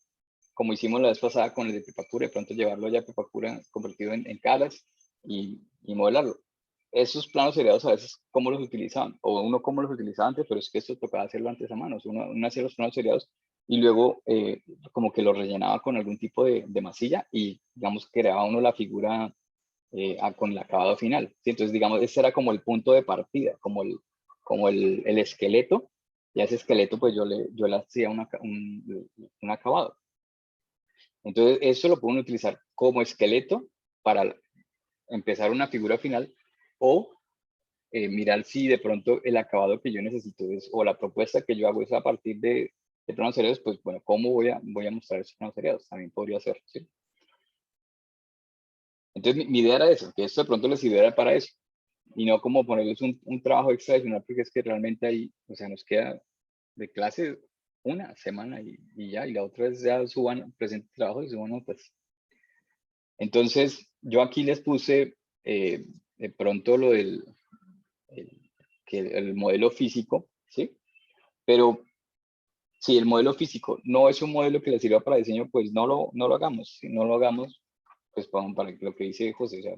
como hicimos la vez pasada con el de Pepacura, de pronto llevarlo ya a Pepacura convertido en caras y modelarlo. Esos planos seriados a veces, ¿cómo los utilizaban? O uno cómo los utilizaba antes, pero es que esto tocaba hacerlo antes a mano. Uno hacía los planos seriados y luego como que lo rellenaba con algún tipo de masilla y, digamos, creaba uno la figura con el acabado final. ¿Sí? Entonces, digamos, ese era como el punto de partida, como el esqueleto. Y a ese esqueleto, pues yo le hacía un acabado. Entonces, eso lo pueden utilizar como esqueleto para empezar una figura final o mirar si de pronto el acabado que yo necesito es, o la propuesta que yo hago es a partir de planos seriados, pues bueno, ¿cómo voy a mostrar esos planos seriados? También podría ser, ¿sí? Entonces, mi idea era eso, que esto de pronto les sirviera para eso, y no como ponerles un trabajo extra adicional, porque es que realmente ahí, o sea, nos queda de clase una semana y ya, y la otra es ya suban, presenten trabajo y suban, pues. Entonces, yo aquí les puse de pronto lo del el modelo físico, ¿sí? Pero si el modelo físico no es un modelo que le sirva para diseño, pues no lo hagamos. Si no lo hagamos, pues para lo que dice José, o sea,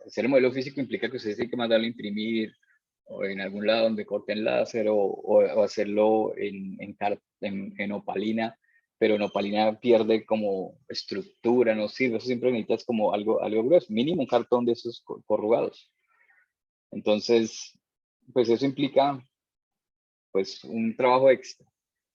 hacer el modelo físico implica que ustedes tienen que mandarlo a imprimir o en algún lado donde corten láser o hacerlo en opalina, pero en opalina pierde como estructura, no sirve, eso siempre necesitas como algo grueso, mínimo un cartón de esos corrugados. Entonces, pues eso implica pues un trabajo extra.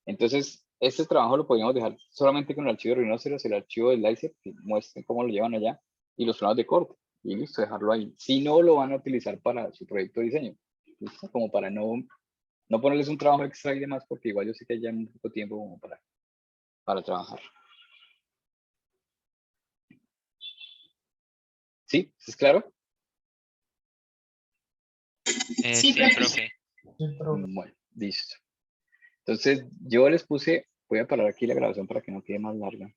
Entonces, este trabajo lo podríamos dejar solamente con el archivo de Rhinoceros, el archivo de Slicer, que muestren cómo lo llevan allá, y los planos de corte, y listo, dejarlo ahí. Si no, lo van a utilizar para su proyecto de diseño, ¿listo? Como para no ponerles un trabajo extra y demás, porque igual yo sé que ya hay un poco tiempo como para trabajar. ¿Sí? ¿Es claro? Sí, profe. Bueno, listo. Entonces, yo les puse, voy a parar aquí la grabación para que no quede más larga.